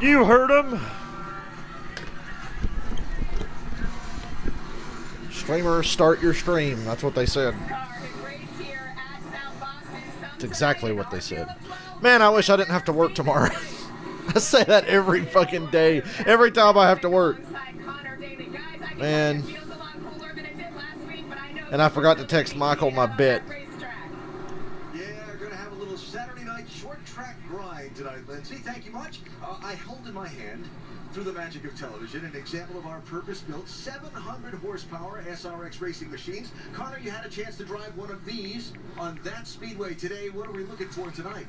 You heard him. Streamers, start your stream. That's what they said. That's exactly what they said. Man, I wish I didn't have to work tomorrow. I say that every fucking day. Every time I have to work. Man. And I forgot to text Michael my bet. Yeah, we're going to have a little Saturday night short track grind tonight, Lindsay. Thank you much. I hold in my hand, through the magic of television, an example of our purpose-built 700 horsepower SRX racing machines. Connor, you had a chance to drive one of these on that speedway today. What are we looking for tonight?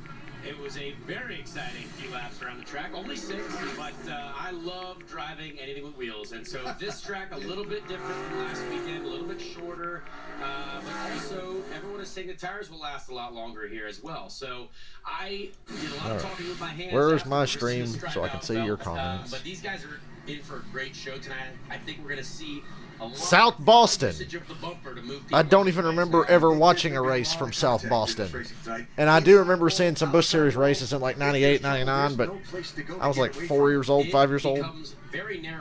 It was a very exciting few laps around the track, only 6, but I love driving anything with wheels, and so this track a little bit different from last weekend, a little bit shorter, but also everyone is saying the tires will last a lot longer here as well. So I did a lot of talking with my hands. Where's my stream so I can see your comments? But these guys are in for a great show tonight. I think we're going to see South Boston. I don't even remember ever watching a race from South Boston. And I do remember seeing some Busch Series races in like 98, 99, but I was like 4 years old, 5 years old.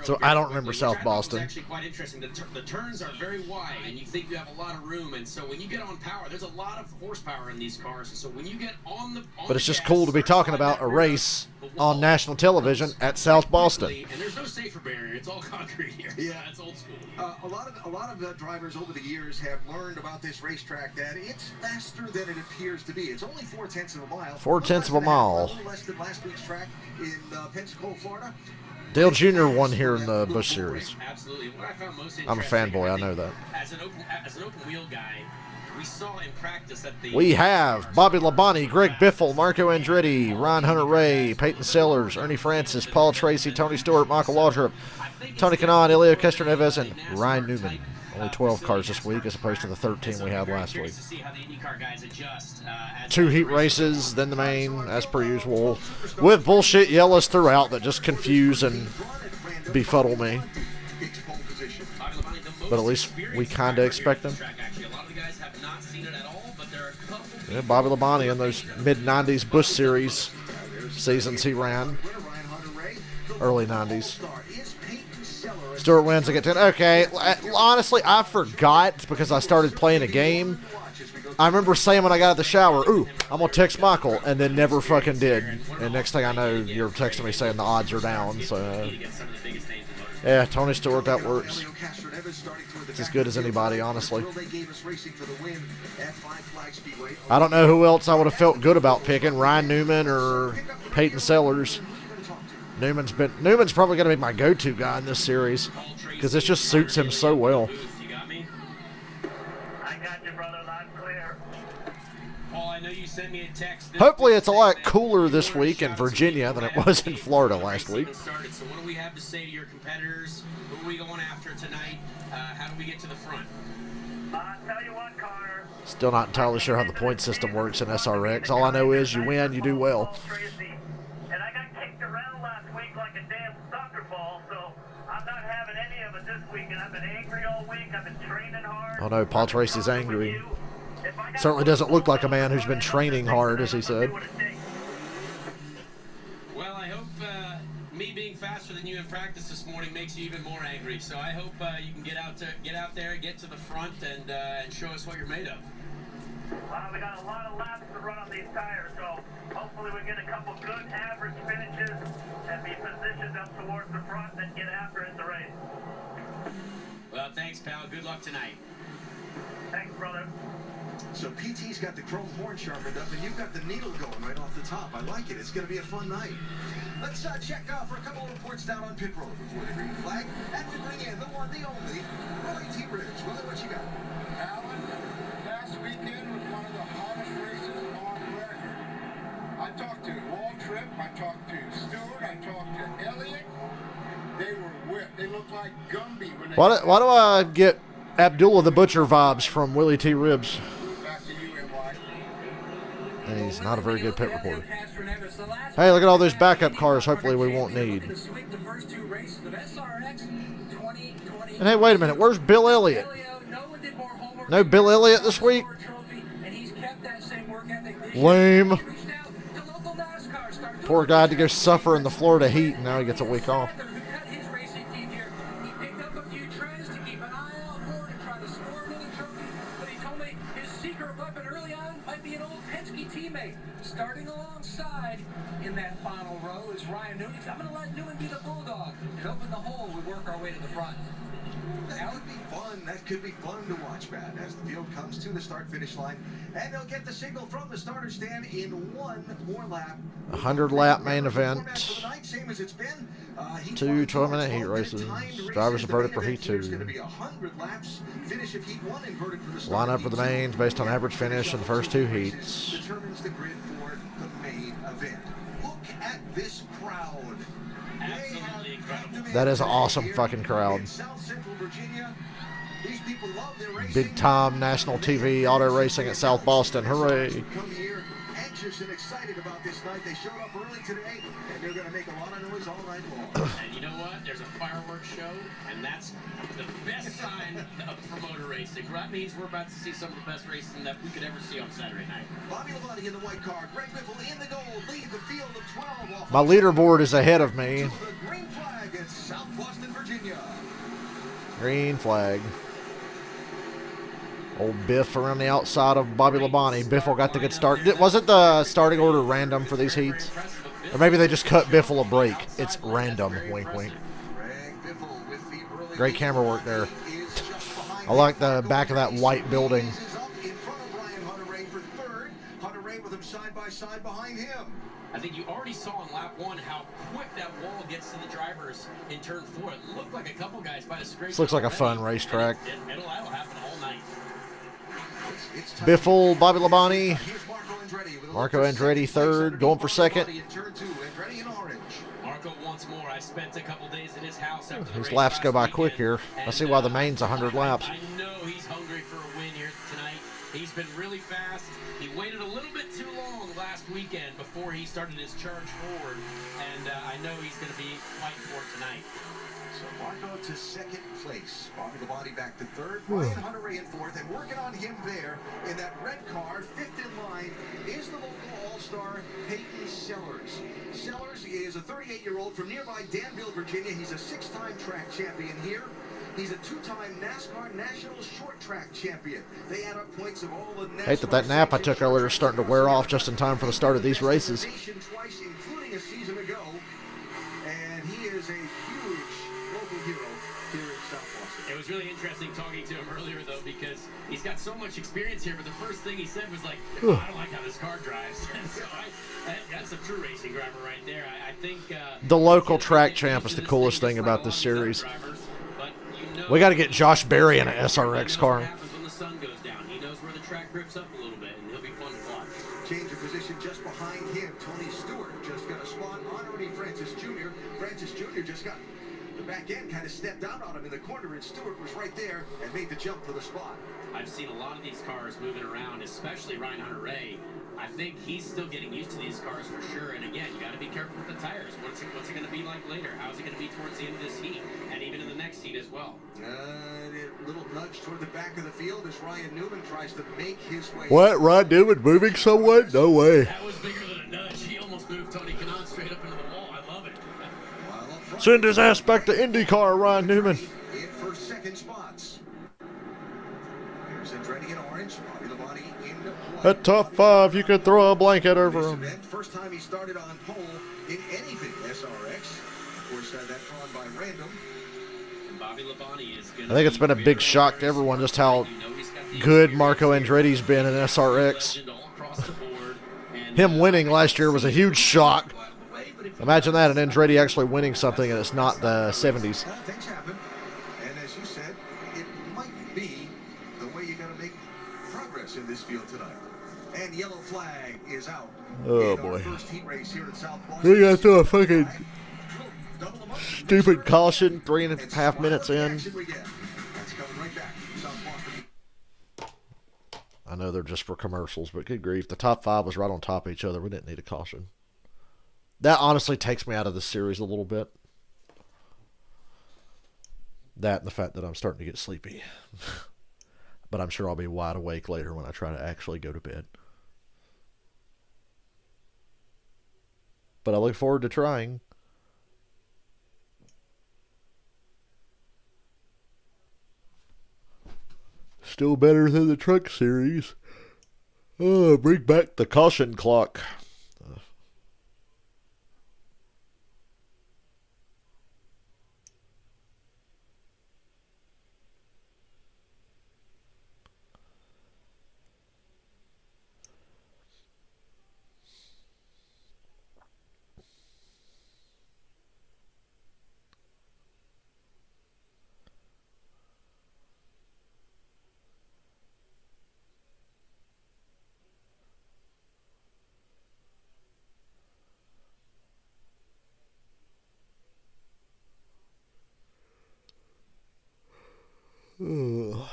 So I don't remember South Boston. It's actually quite interesting. The turns are very wide, and you think you have a lot of room. And so when you get on power, there's a lot of horsepower in these cars. So when you get on the But it's just cool to be talking about a race on national television at South Boston. And there's no safer barrier. It's all concrete here. Yeah, it's old school. A lot of drivers over the years have learned about this racetrack that it's faster than it appears to be. It's only 0.4 of a mile. 0.4 of a mile. A little less than last week's track in Pensacola, Florida. Dale Jr. won here in the Busch Series. Absolutely. What I found most I'm a fanboy, I know that. As an open wheel guy, we saw in practice that we have Bobby Labonte, Greg Biffle, Marco Andretti, Ryan Hunter-Ray, Peyton Sellers, Ernie Francis, Paul Tracy, Tony Stewart, Michael Waltrip, Tony Kanaan, Elio Castroneves, and Ryan Newman. Only 12 cars this week as opposed to the 13 we had last week. 2 heat races, then the main, as per usual, with bullshit yellows throughout that just confuse and befuddle me. But at least we kind of expect them. Yeah, Bobby Labonte in those mid-90s Busch Series seasons he ran. Early 90s. Stewart wins, I get 10. Okay, honestly, I forgot because I started playing a game. I remember saying when I got out of the shower, ooh, I'm going to text Michael, and then never fucking did. And next thing I know, you're texting me saying the odds are down. So, yeah, Tony Stewart, that works. It's as good as anybody, honestly. I don't know who else I would have felt good about picking, Ryan Newman or Peyton Sellers. Newman's probably going to be my go-to guy in this series because this just suits him so well. Hopefully it's a lot cooler this week in Virginia than it was in Florida last week. So what do we have to say to your competitors? Who are we going after tonight? How do we get to the front? Tell you what, Connor. Still not entirely sure how the point system works in SRX. All I know is you win, you do well. And I got kicked around last week like a damn soccer ball, so I'm not having any of it this week, and I've been angry all week. I've been training hard. Oh no, Paul Tracy's angry. Certainly doesn't look like a man who's been training hard, as he said. Well, I hope me being faster than you in practice this morning makes you even more angry. So I hope you can get out there, get to the front, and show us what you're made of. Well, we got a lot of laps to run on these tires, so hopefully we get a couple good average finishes and be positioned up towards the front and get after it in the race. Well, thanks, pal. Good luck tonight. Thanks, brother. So PT's got the chrome horn sharpened up, and you've got the needle going right off the top. I like it. It's going to be a fun night. Let's check for a couple of reports down on pit road before the green flag. And we bring in the one, the only, Willie T. Ribs. Willie, what you got? Alan, last weekend was one of the hottest races on record. I talked to Waltrip, I talked to Stewart, I talked to Elliott. They were whipped. They looked like Gumby when they... Why do I get Abdullah the Butcher vibes from Willie T. Ribs? And he's not a very good pit reporter. Hey, look at all those backup cars hopefully we won't need. And hey, wait a minute. Where's Bill Elliott? No Bill Elliott this week? Lame. Poor guy had to go suffer in the Florida heat, and now he gets a week off. Starting alongside in that final row is Ryan Newman. I'm going to let Newman be the bulldog and open the hole. We work our way to the front. That could be fun. That could be fun to watch, Matt, as the field comes to the start-finish line. And they'll get the signal from the starter stand in one more lap. 100-lap main event. Same as it's been. 2 12-minute heat races. Drivers are voted for Heat 2. Line up for the mains based on average finish in the first 2 heats. Determines the grid for the main event. Look at this crowd. Absolutely incredible. That is an awesome fucking crowd. South Central Virginia. These people love their racing. Big time national TV auto racing at South Boston. Hooray. Come here anxious and excited about this night. They showed up early today, and they're going to make a lot of noise all night long. And you know what? There's a fireworks show, and that's the best sign of promoter racing. That means we're about to see some of the best racing that we could ever see on Saturday night. Bobby Labonte in the white car. Greg Biffle in the gold. Lead the field of 12. Off My leaderboard is ahead of me. the green flag at South Boston, Virginia. Green flag. Old Biff around the outside of Bobby Labonte. Biffle got the good start. Wasn't the starting order random for these heats? Or maybe they just cut Biffle a break. It's random. Wink, wink. Greg Biffle with the early Great camera work there. I like the back of that white building. in front of Brian Hunter-Reay for third. Hunter-Reay with him side by side behind him. I think you already saw in lap 1 how quick that wall gets to the drivers in turn 4. It looked like a couple guys by the scrape. This looks like a fun racetrack. That'll happen all night. Biffle, Bobby Labonte, Here's Marco Andretti with a Marco look for Andretti second. third, going for second. In turn 2, Andretti in orange. Marco once more. I spent a couple days in his house after the These race laps go last by weekend, quick here. I see why the main's 100 laps. I know he's hungry for a win here tonight. He's been really fast. He waited a little bit too long last weekend before he started his charge forward, and I know he's going to be fighting for it tonight. So Marco to second place. Bobby Labonte back to third. Brian Hunter-Reay in fourth. And working on him there in that red car, fifth in line, is the local all-star Peyton Sellers. Sellers is a 38-year-old from nearby Danville, Virginia. He's a 6-time track champion here. He's a 2-time NASCAR National Short Track Champion. They add up points of all the NASCAR. Hate that nap I took earlier is starting to wear off just in time for the start of these races. Twice, including a season ago. And he is a huge local hero here in South Boston. It was really interesting talking to him earlier, though, because he's got so much experience here, but the first thing he said was like, oh, I don't like how this car drives. So that's a true racing driver right there. I think... The local track champ is the coolest thing about this series. We got to get Josh Berry in an SRX car. When the sun goes down, he knows where the track grips up a little bit, and he'll be fun to watch. Change of position just behind him. Tony Stewart just got a spot honoring Francis Jr. Francis Jr. just got the back end kind of stepped out on him in the corner, and Stewart was right there and made the jump for the spot. I've seen a lot of these cars moving around, especially Ryan Hunter-Reay. I think he's still getting used to these cars for sure. And again, you got to be careful with the tires. What's it going to be like later? How's it going to be towards the end of this heat, and even in the next heat as well? A little nudge toward the back of the field as Ryan Newman tries to make his way. What? Ryan Newman moving somewhat? No way. That was bigger than a nudge. He almost moved Tony Kanaan straight up into the wall. I love it. Send his ass back to IndyCar, Ryan Newman. In for second spots. Here's Andretti in orange. Bobby Labonte in white. At top 5, you could throw a blanket over him. First time he started on pole in anything SRX. Of course, that drawn by random. And Bobby Labonte is I think it's been a big shock to everyone just how good Marco Andretti's been in SRX. Him winning last year was a huge shock. Imagine that, and Andretti actually winning something, and it's not the 70s. Things happen, and as you said, it might be the way you got to make progress in this field tonight. And yellow flag is out. Oh, in our boy. first heat race here in South Boston. We got to throw a fucking stupid caution 3.5 minutes in. That's coming right back. South Boston. I know they're just for commercials, but good grief. The top 5 was right on top of each other. We didn't need a caution. That honestly takes me out of the series a little bit. That and the fact that I'm starting to get sleepy. But I'm sure I'll be wide awake later when I try to actually go to bed. but I look forward to trying. Still better than the truck series. Oh, bring back the caution clock. Ugh.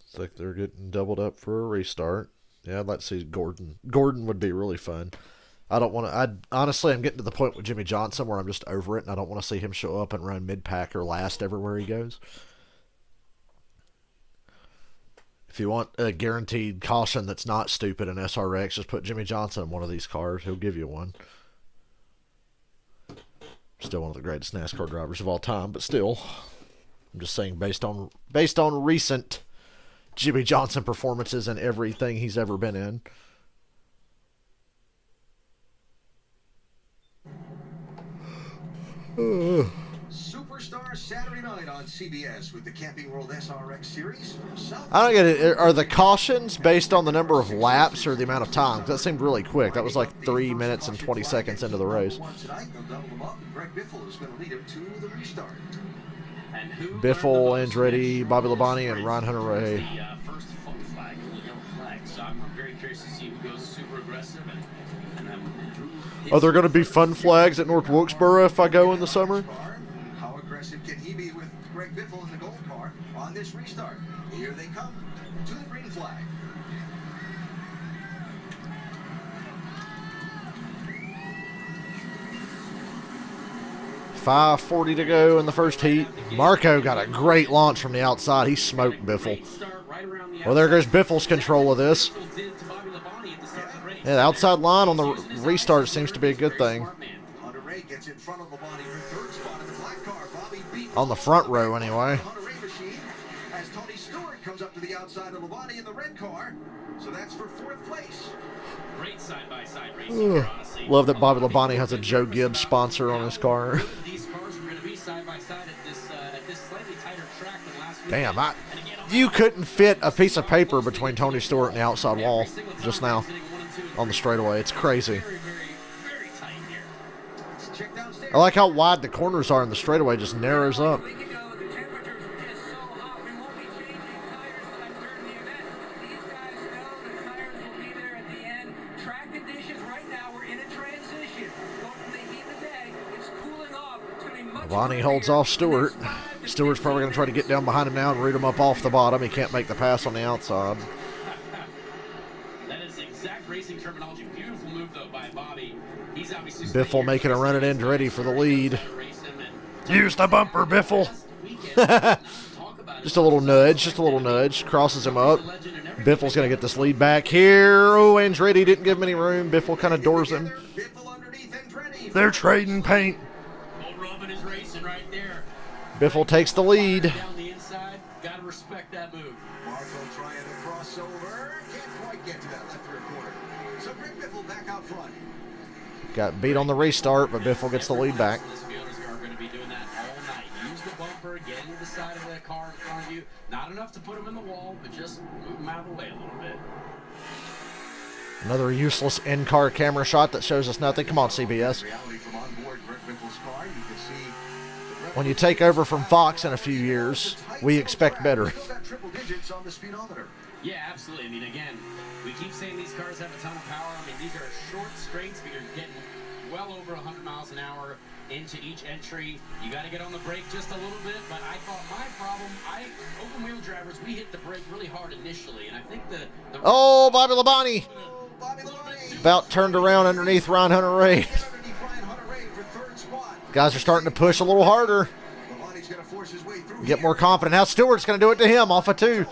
It's like they're getting doubled up for a restart. Yeah, I'd like to see Gordon. Gordon would be really fun. I don't want to. Honestly, I'm getting to the point with Jimmy Johnson where I'm just over it, and I don't want to see him show up and run mid-pack or last everywhere he goes. If you want a guaranteed caution that's not stupid in SRX, just put Jimmy Johnson in one of these cars. He'll give you one. Still one of the greatest NASCAR drivers of all time, but still, I'm just saying based on recent Jimmy Johnson performances and everything he's ever been in. Superstar Saturday night on CBS with the Camping World SRX series. I don't get it. Are the cautions based on the number of laps or the amount of time? 'Cause that seemed really quick. That was like 3 minutes and 20 seconds into the race. Biffle, Andretti, Bobby Labonte, and Ron Hunter-Ray. First flag, yellow flag. So I'm very curious to see who goes super aggressive and Are there going to be fun flags at North Wilkesboro if I go in the summer? How aggressive can he be with Greg Biffle in the gold car on this restart? Here they come to the green flag. .540 to go in the first heat. Marco got a great launch from the outside. He smoked Biffle. Well, there goes Biffle's control of this. Yeah, the outside line on the restart seems to be a good thing. On the front row, anyway. As Tony Stewart comes up to the outside of Labonte in the red car, so that's for 4th place. Great side-by-side racing here, honestly. Love that Bobby Labonte has a Joe Gibbs sponsor on his car. These cars are going to be side-by-side at this slightly tighter track than last week. Damn, you couldn't fit a piece of paper between Tony Stewart and the outside wall just now on the straightaway. It's crazy. Very, very tight here. Check downstairs. I like how wide the corners are and the straightaway just narrows up. Labonte holds off Stewart. Stewart's probably going to try to get down behind him now and root him up off the bottom. He can't make the pass on the outside. That is exact racing terminology. Beautiful move, though, by Bobby. He's obviously Biffle making a run at Andretti for the lead. Use the bumper, Biffle. Just a little nudge, just a little nudge. Crosses him up. Biffle's going to get this lead back here. Oh, Andretti didn't give him any room. Biffle kind of doors him. They're trading paint. Biffle takes the lead. Down the inside, gotta respect that move. Marco trying to cross over. Can't quite get to that left rear corner. So Greg Biffle back out front. Got beat on the restart, but Biffle gets the lead back. These fielders are going to be doing that all night. Use the bumper, get into the side of the car in front of you. Not enough to put them in the wall, but just move them out of the way a little bit. Another useless in-car camera shot that shows us nothing. Come on, CBS. Reality from on board Greg Biffle's car. You can see When you take over from Fox in a few years, we expect better. triple digits on the speedometer. Yeah, absolutely. I mean, again, we keep saying these cars have a ton of power. I mean, these are short straights, but you're getting well over 100 miles an hour into each entry. You got to get on the brake just a little bit, but I thought my problem, open wheel drivers, we hit the brake really hard initially, and I think the Oh, Bobby Labonte. Bobby Labonte. About turned around underneath Ryan Hunter-Reay. Underneath Ryan Hunter-Reay for third spot. Guys are starting to push a little harder. Labonte's gonna force his way through Get here. more confident. Now Stewart's going to do it to him off of 2.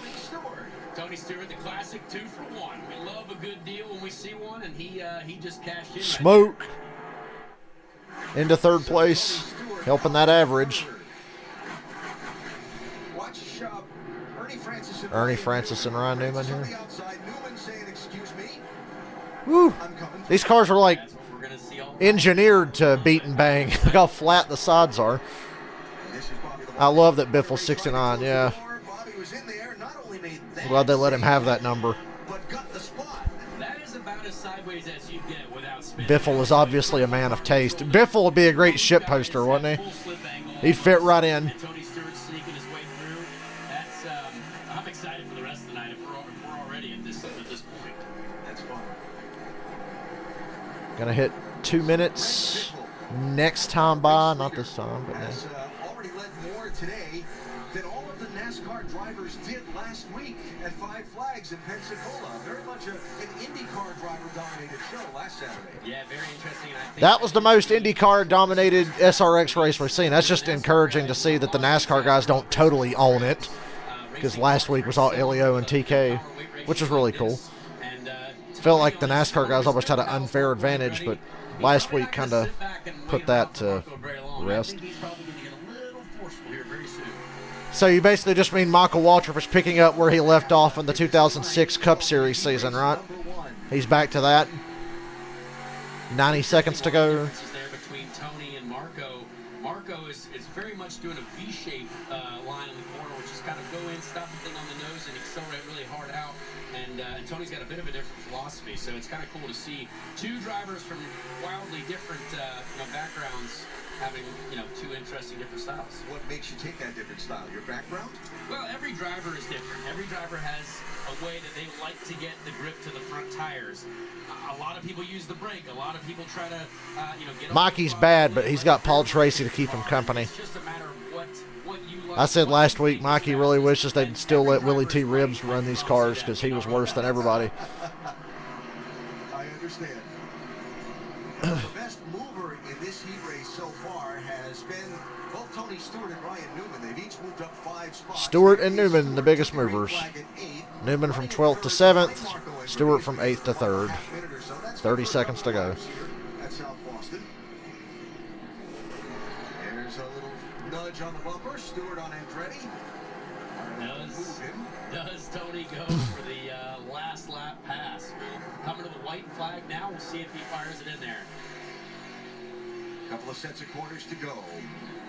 Tony Stewart, the classic 2 for 1. We love a good deal when we see one, and he just cashed in. Smoke. Into 3rd place. Helping that average. Watch Ernie Francis and Ryan Newman On here. the outside, Newman saying, "Excuse me, Woo. I'm coming." These cars are like That's what we're going to see all engineered to beat and bang. Look how flat the sides are. This is Bobby Labonte. I love that Biffle 69, yeah. Bobby was in there, not only made that I'm glad they let him have that number. but got the spot. That is about as sideways as you get without spinning. Biffle is obviously a man of taste. Biffle would be a great ship poster, wouldn't he? He'd fit right in. And Tony Stewart sneaking his way through. That's I'm excited for the rest of the night if we're already at this point. That's fun. Gonna hit 2 minutes next time by. Not this time, but Has already led more today than all of the NASCAR drivers did last week at Five Flags in Pensacola. Very much an IndyCar driver-dominated show last Saturday. Yeah, very interesting. And I think that was the most IndyCar dominated SRX race we've seen. That's just encouraging to see that the NASCAR guys don't totally own it, because last week was all Elio and TK, which was really cool. And Felt like the NASCAR guys almost had an unfair advantage, but last week kind of put that to rest. I think he's probably going to get a little forceful here very soon. So you basically just mean Michael Waltrip is picking up where he left off in the 2006 Cup Series season, right? He's back to that. 90 seconds to go. Differences there between Tony and Marco. Marco is very much doing a V-shaped line in the corner, which is kind of go in, stop the thing on the nose, and accelerate really hard out. And Tony's got a bit of a different philosophy, so it's kind of cool to see 2 drivers from wildly different backgrounds having two interesting different styles. What makes you take that different style? Your background? Well, every driver is different. Every driver has a way that they like to get the grip to the front tires. A lot of people use the brake. A lot of people try to, get. Mikey's bad, but he's got Paul Tracy to keep him company. It's just a matter of what you like. I said last week, Mikey really wishes they'd still let Willie T. Ribbs run these cars because he was worse than everybody. I understand. The best mover in this heat race so far has been both Tony Stewart and Ryan Newman. They've each moved up 5 spots. Stewart and Newman, the biggest movers. Newman from 12th to 7th, Stewart from 8th to 3rd. 30 seconds to go. That's South Boston. There's a little nudge on the bumper. Stewart on Andretti. Does Tony go for the last lap pass? Coming to the white flag now. We'll see if he fires it in there. Couple of sets of corners to go.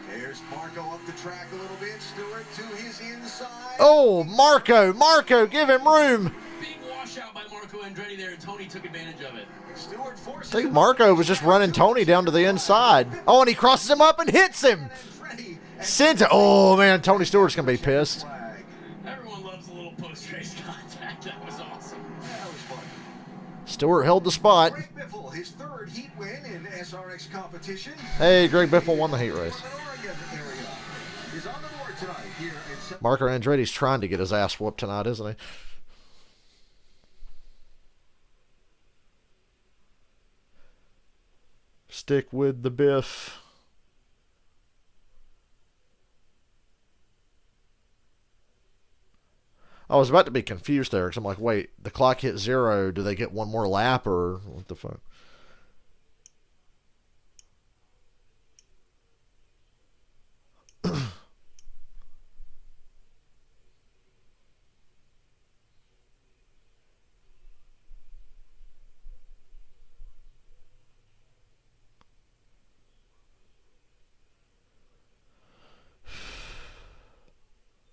There's Marco up the track a little bit. Stewart to his inside. Oh, Marco, give him room. Big washout by Marco Andretti there, and Tony took advantage of it. Stewart forces I think Marco was just running Tony down to the inside. Oh, and he crosses him up and hits him. Andretti. Sends it. Oh, man, Tony Stewart's going to be pissed. Flag. Everyone loves a little post-race contact. That was awesome. That was fun. Stewart held the spot. Greg Biffle, his 3rd heat win in SRX competition. Hey, Greg Biffle won the heat race. Oregon area is on the board tonight here in Marco Andretti's trying to get his ass whooped tonight, isn't he? Stick with the Biff. I was about to be confused there because I'm like, wait, the clock hit 0. Do they get one more lap or what the fuck?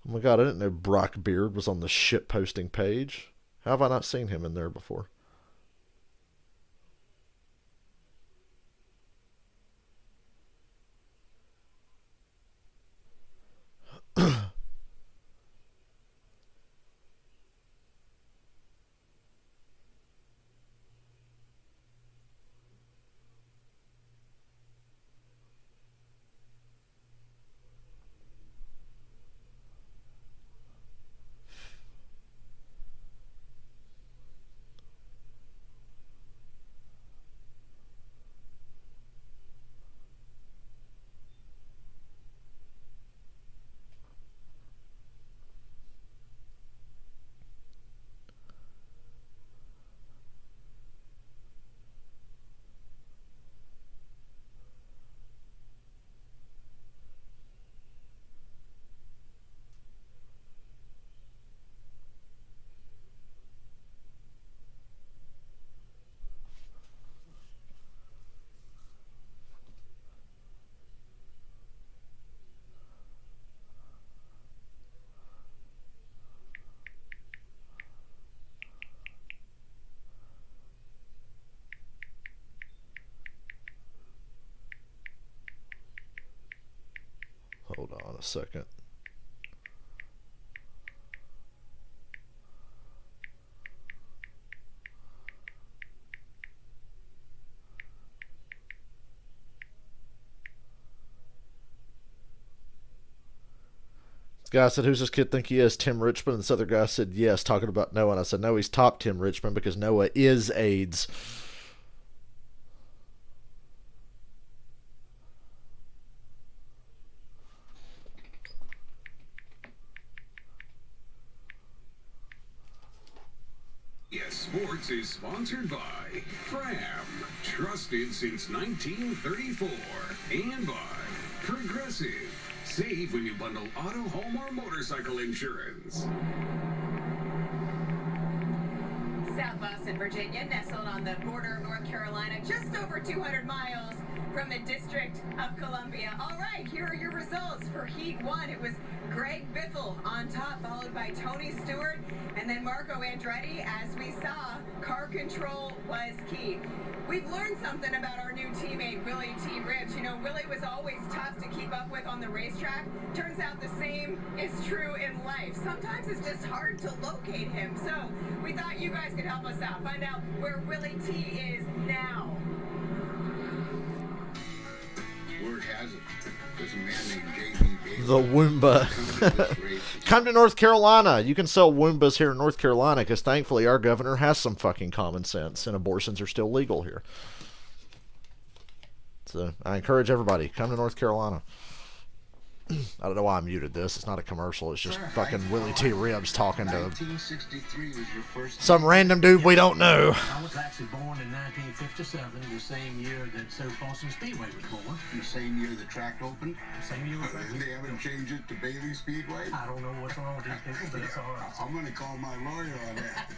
Oh my god, I didn't know Brock Beard was on the ship posting page. How have I not seen him in there before? second. Guy said, who's this kid think he is? Tim Richmond. And this other guy said, yes, talking about Noah. And I said, no, he's top Tim Richmond because Noah is AIDS. Yes, Sports is sponsored by Fram, trusted since 1934, and by Progressive. Save when you bundle auto, home, or motorcycle insurance. South Boston, Virginia, nestled on the border of North Carolina, just over 200 miles from the District of Columbia. All right, here are your results for Heat 1. It was Greg Biffle on top, followed by Tony Stewart, and then Marco Andretti. As we saw, car control was key. We've learned something about our new teammate, Willie T. Ribbs. You know, Willie was always tough to keep up with on the racetrack. Turns out the same is true in life. Sometimes it's just hard to locate him. So we thought you guys could help us out. Find out where Willie T. is now. Word has it, there's a man named J.B. The Woomba. Come to North Carolina. You can sell Woombas here in North Carolina because thankfully our governor has some fucking common sense and abortions are still legal here. So I encourage everybody, come to North Carolina. I don't know why I muted this. It's not a commercial. It's just fucking Willie T. Ribbs talking to 1963 was your first. some random dude we don't know. I was actually born in 1957, the same year that South Boston Speedway was born. The same year the track opened. Same year. They haven't changed it to Bailey Speedway. I don't know what's wrong with these people, but it's all right. I'm going to call my lawyer on that.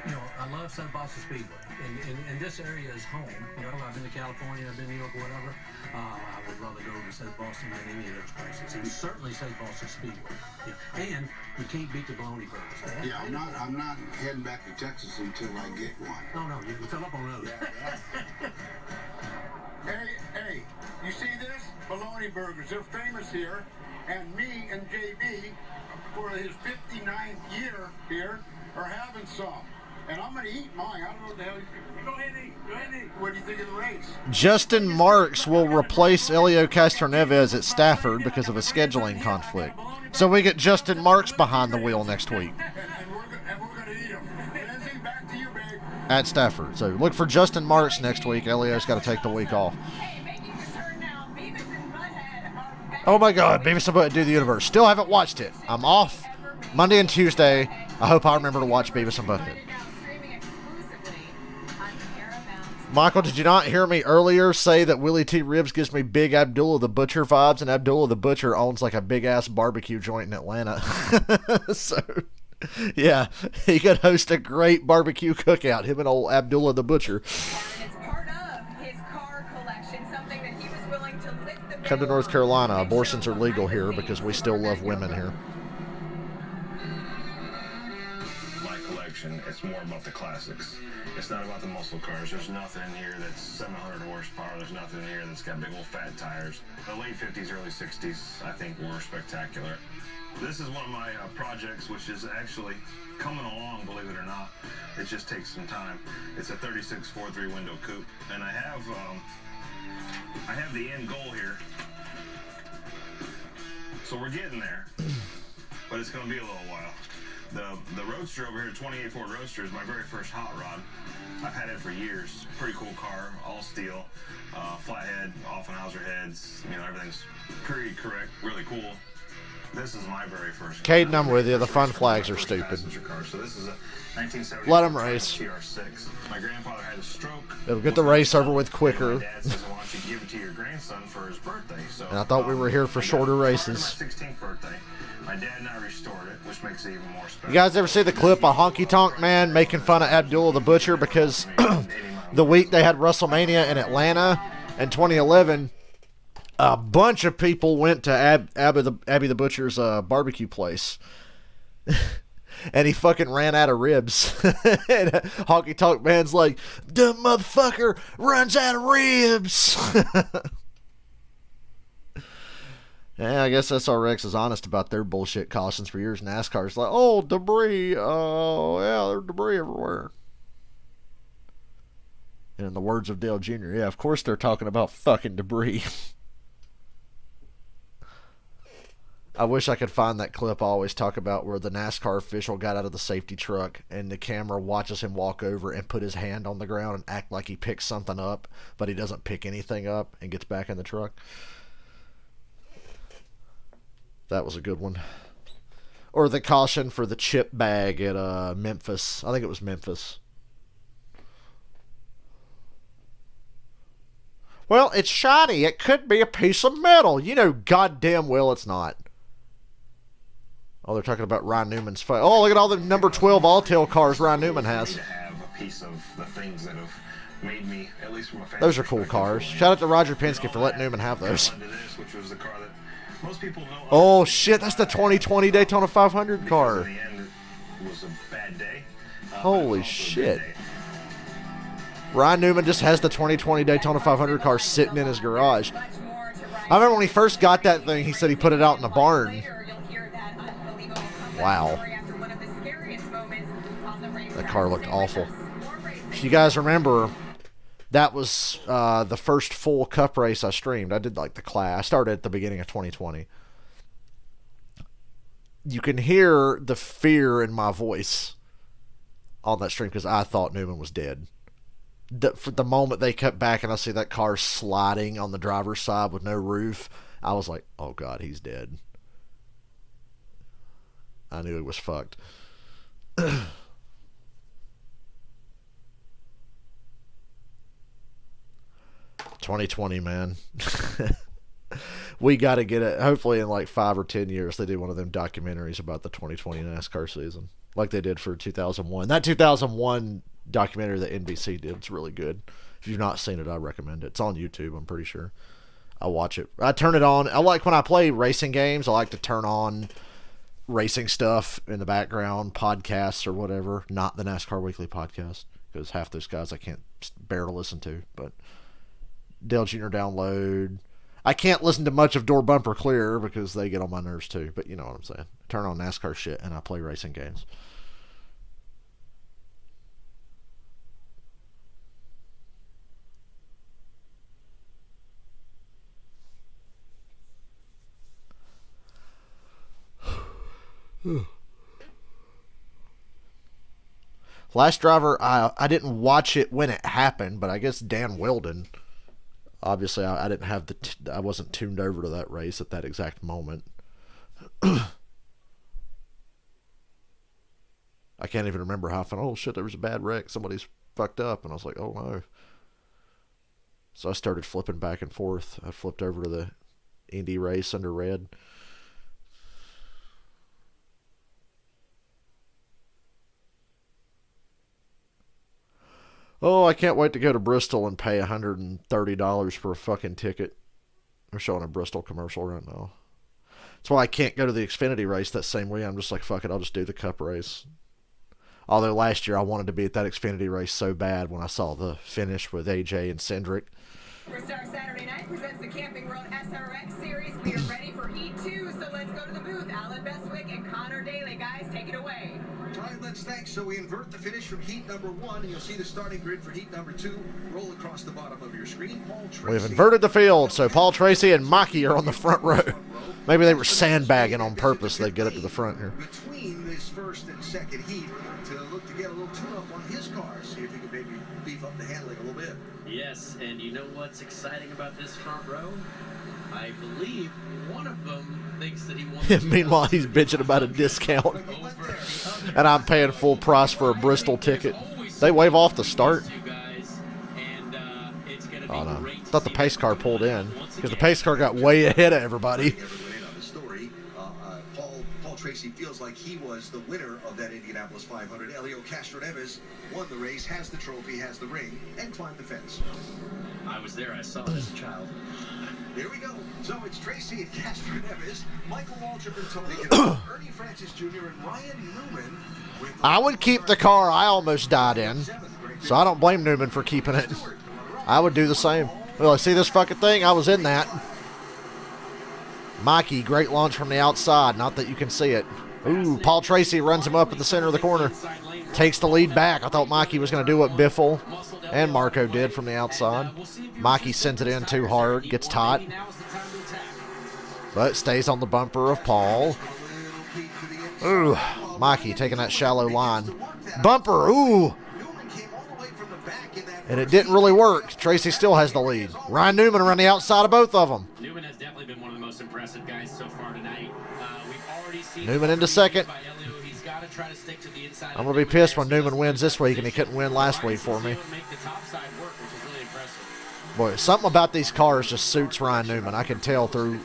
You know, I love South Boston Speedway, and this area is home. You know, I've been to California, I've been to New York, whatever. I would rather go to South Boston than any of those places, and certainly South Boston Speedway. Yeah. And you can't beat the Bologna Burgers. Yeah, I'm not heading back to Texas until I get one. No, you can fill up on those. Hey, you see this? Bologna Burgers, they're famous here, and me and JB, for his 59th year here, are having some. And I'm going to eat mine. I don't know what the hell you go ahead and eat. Go ahead and eat. What do you think of the race? Justin Marks will replace Elio Castroneves at Stafford because of a scheduling conflict. So we get Justin Marks behind the wheel next week And we're going to eat them. Lindsay, back to you, babe. at Stafford. So look for Justin Marks next week. Elio's got to take the week off. Hey, making the turn now, Beavis and Butthead are back. Oh my God, Beavis and Butthead Do the Universe. Still haven't watched it. I'm off Monday and Tuesday. I hope I remember to watch Beavis and Butthead. Streaming exclusively on Paramount. Michael, did you not hear me earlier say that Willie T. Ribbs gives me big Abdullah the Butcher vibes, and Abdullah the Butcher owns like a big-ass barbecue joint in Atlanta. So, yeah, he could host a great barbecue cookout, him and old Abdullah the Butcher. And it's part of his car collection, something that he was willing to lift the Come to bill North on. Carolina. Make Abortions sure are legal behind the here because we scenes still where love that women goes. here. My collection, it's more about the classics. It's not about the muscle cars. There's nothing in here that's 700 horsepower. There's nothing in here that's got big old fat tires. The late 50s, early 60s, I think, were spectacular. This is one of my projects, which is actually coming along, believe it or not. It just takes some time. It's a 36 4.3 window coupe, and I have the end goal here. So we're getting there, but it's going to be a little while. The Roadster over here, 28 Ford Roadster, is my very first hot rod. I've had it for years. Pretty cool car, all steel, flathead, Offenhauser heads. You know, everything's pretty correct, really cool. This is my very first car. Caden, I'm with you. The fun flags are stupid. Passenger car. So this is a 1970 Let 'em race. TR6. My grandfather had a stroke. It'll get the race over with quicker. My dad says, why don't you give it to your grandson for his birthday? So, And I thought we were here for I got shorter it races. for my 16th birthday. My dad and I restored it, which makes it even more special. You guys ever see the clip of Honky Tonk Man making fun of Abdullah the Butcher because the week they had WrestleMania in Atlanta in 2011, a bunch of people went to Abby the Butcher's barbecue place. And he fucking ran out of ribs. And Honky Tonk Man's like, the motherfucker runs out of ribs. Yeah, I guess SRX is honest about their bullshit cautions for years. NASCAR's like, oh, debris. Oh, yeah, there's debris everywhere. And in the words of Dale Jr., yeah, of course they're talking about fucking debris. I wish I could find that clip I always talk about where the NASCAR official got out of the safety truck and the camera watches him walk over and put his hand on the ground and act like he picks something up, but he doesn't pick anything up and gets back in the truck. That was a good one. Or the caution for the chip bag at Memphis. I think it was Memphis. Well, it's shiny. It could be a piece of metal. You know goddamn well it's not. Oh, they're talking about Ryan Newman's fight. Oh, look at all the number 12 all-tail cars Ryan Newman has. To have a piece of the things that have made me, at least from a fan Those are cool cars. Shout out to Roger Penske for letting Newman have those. Which was the car that most people know. Oh, shit. That's the 2020 Daytona 500 car. In the end, it was a bad day. Holy shit. Ryan Newman just has the 2020 Daytona 500 car sitting in his garage. I remember when he first got that thing, he said he put it out in the barn. Wow. That car looked awful. If you guys remember, that was the first full Cup race I streamed. I did like the class. I started at the beginning of 2020. You can hear the fear in my voice on that stream because I thought Newman was dead. For the moment they cut back and I see that car sliding on the driver's side with no roof, I was like, oh God, he's dead. I knew he was fucked. 2020, man. We got to get it. Hopefully in like 5 or 10 years, they do one of them documentaries about the 2020 NASCAR season, like they did for 2001. That 2001 documentary that NBC did, it's really good. If you've not seen it, I recommend it. It's on YouTube, I'm pretty sure. I watch it. I turn it on. I like when I play racing games, I like to turn on racing stuff in the background, podcasts or whatever, not the NASCAR Weekly podcast, because half those guys I can't bear to listen to. But Dale Jr. download. I can't listen to much of Door Bumper Clear because they get on my nerves too, but you know what I'm saying. Turn on NASCAR shit and I play racing games. Last Driver, I didn't watch it when it happened, but I guess Dan Weldon. Obviously, I didn't have I wasn't tuned over to that race at that exact moment. I can't even remember how I found, oh shit, there was a bad wreck. Somebody's fucked up. And I was like, oh no. So I started flipping back and forth. I flipped over to the Indy race under red. Oh, I can't wait to go to Bristol and pay $130 for a fucking ticket. They're showing a Bristol commercial right now. That's why I can't go to the Xfinity race that same week. I'm just like, fuck it, I'll just do the Cup race. Although last year I wanted to be at that Xfinity race so bad when I saw the finish with AJ and Cindric. Superstar Saturday Night presents the Camping World SRX Series. We are ready for Heat 2, so let's go to the booth. Alan Bestwick and Connor Daly. Guys, take it away. All right, let's thanks. So we invert the finish from heat number 1, and you'll see the starting grid for heat number 2 roll across the bottom of your screen. Paul Tracy. We've inverted the field, so Paul Tracy and Maki are on the front row. Maybe they were sandbagging on purpose. They get up to the front here. Between this first and second heat to look to get a little tune-up on his car, see if he can maybe beef up the handling a little bit. Yes, and you know what's exciting about this front row? I believe one of them thinks that he wants. Meanwhile, he's bitching about a discount, and I'm paying full price for a Bristol ticket. They wave off the start. Oh no! I thought the pace car pulled in because the pace car got way ahead of everybody. Paul Tracy feels like he was the winner of that Indianapolis 500. Elio Castroneves won the race, has the trophy, has the ring, and climbed the fence. I was there. I saw it as a child. Here we go. So it's Tracy and Castroneves, Michael Waltrip and Tony Canal, Ernie Francis Jr. and Ryan Newman. I would keep the car I almost died in, so I don't blame Newman for keeping it. I would do the same. Well, I see this fucking thing. I was in that. Mikey, great launch from the outside. Not that you can see it. Ooh, Paul Tracy runs him up at the center of the corner. Takes the lead back. I thought Mikey was going to do what Biffle and Marco did from the outside. Mikey sends it in too hard. Gets tight. But stays on the bumper of Paul. Ooh, Mikey taking that shallow line. Bumper, ooh. And it didn't really work. Tracy still has the lead. Ryan Newman around the outside of both of them. Newman has definitely been one of the most impressive guys so far tonight. We've already seen Newman into second. He's got to try to stick to the inside. I'm going to be pissed when Newman wins this week and he couldn't win last week for me. Boy, something about these cars just suits Ryan Newman. I can tell through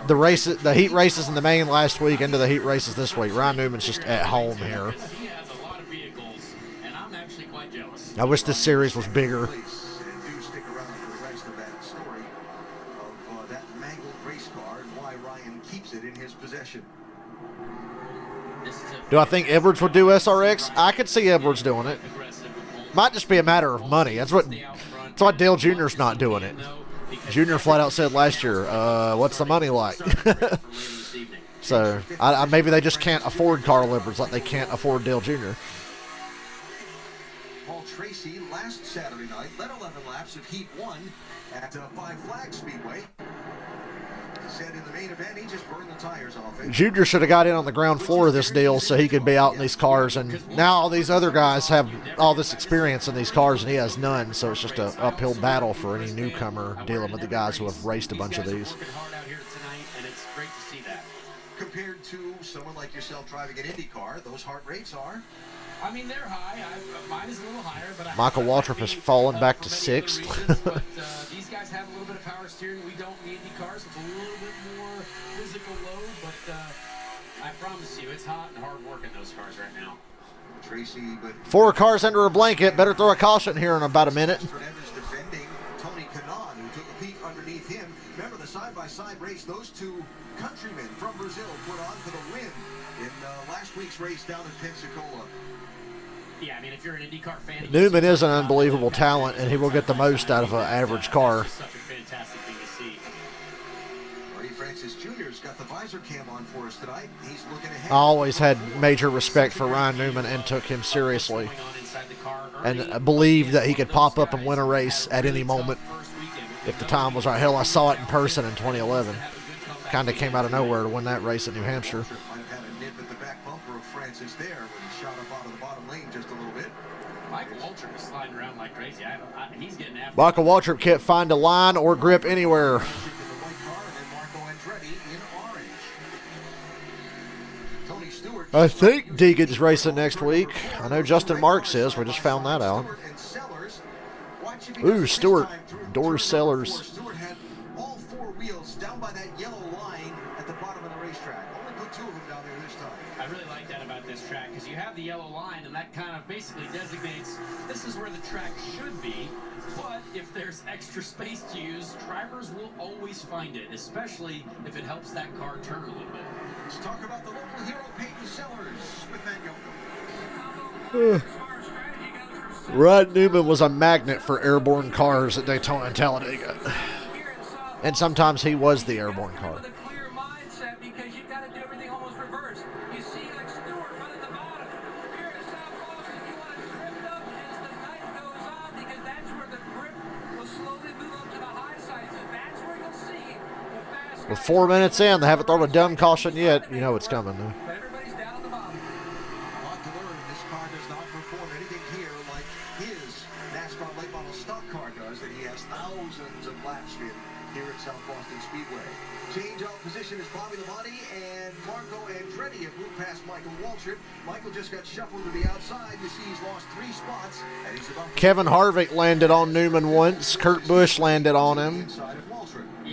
the races, the heat races in the main last week into the heat races this week. Ryan Newman's just at home here. I wish this series was bigger. Do I think Edwards would do SRX? I could see Edwards doing it. Might just be a matter of money. That's why Dale Jr.'s not doing it. Jr. flat out said last year, what's the money like? So maybe they just can't afford Carl Edwards like they can't afford Dale Jr. Paul Tracy last Saturday night led 11 laps of Heat 1 at Five Flags Speedway. Said in the main event he just burned the tires off it. Junior should have got in on the ground floor of this deal so he could be out in these cars, and now all these other guys have all this experience in these cars and he has none, so it's just an uphill battle for any newcomer dealing with the guys who have raced a bunch of these. Compared to someone like yourself driving an Indy car, those heart rates are? I mean, they're high. Mine is a little higher, but Michael Waltrip has fallen back to 6th. These guys have a little bit of power steering. We don't need Indy cars. It's a little bit more physical load, but I promise you, it's hot and hard work in those cars right now. Tracy, but 4 cars under a blanket. Better throw a caution here in about a minute. Defending Tony Kanaan, who took a peek underneath him. Remember the side-by-side race those two countrymen from Brazil put on for the win in last week's race down in Pensacola. Yeah, I mean, if you're an IndyCar fan, Newman is an unbelievable talent, and he will get the most out of an average car. Such a fantastic thing to see. Marty Francis Jr.'s got the visor cam on for us tonight. He's looking ahead. I always had major respect for Ryan Newman and took him seriously, and believed that he could pop up and win a race at any moment if the time was right. Hell, I saw it in person in 2011. Kind of came out of nowhere to win that race at New Hampshire. Might have had a nip at the back bumper of Francis there when he shot up out of the bottom lane just a little bit. Michael Waltrip is sliding around like crazy. He's getting after. Michael Waltrip can't find a line or grip anywhere. I think Deegan's racing next week. I know Justin Marks is. We just found that out. Ooh, Stewart. Doors Sellers. Stewart had all 4 wheels down by that yellow line at the bottom of the racetrack. Only put 2 of them down there this time. I really like that about this track because you have the yellow line and that kind of basically designates this is where the track should be. But if there's extra space to use, drivers will always find it, especially if it helps that car turn a little bit. Let's talk about the local hero, Peyton Sellers, with that yoke. Rod Newman was a magnet for airborne cars at Daytona and Talladega. And sometimes he was the airborne car. With 4 minutes in, they haven't thrown a dumb caution yet. You know it's coming, though. Michael just got shuffled to the outside. You see he's lost 3 spots. And he's about Kevin Harvick landed on Newman once. Kurt Busch landed on him.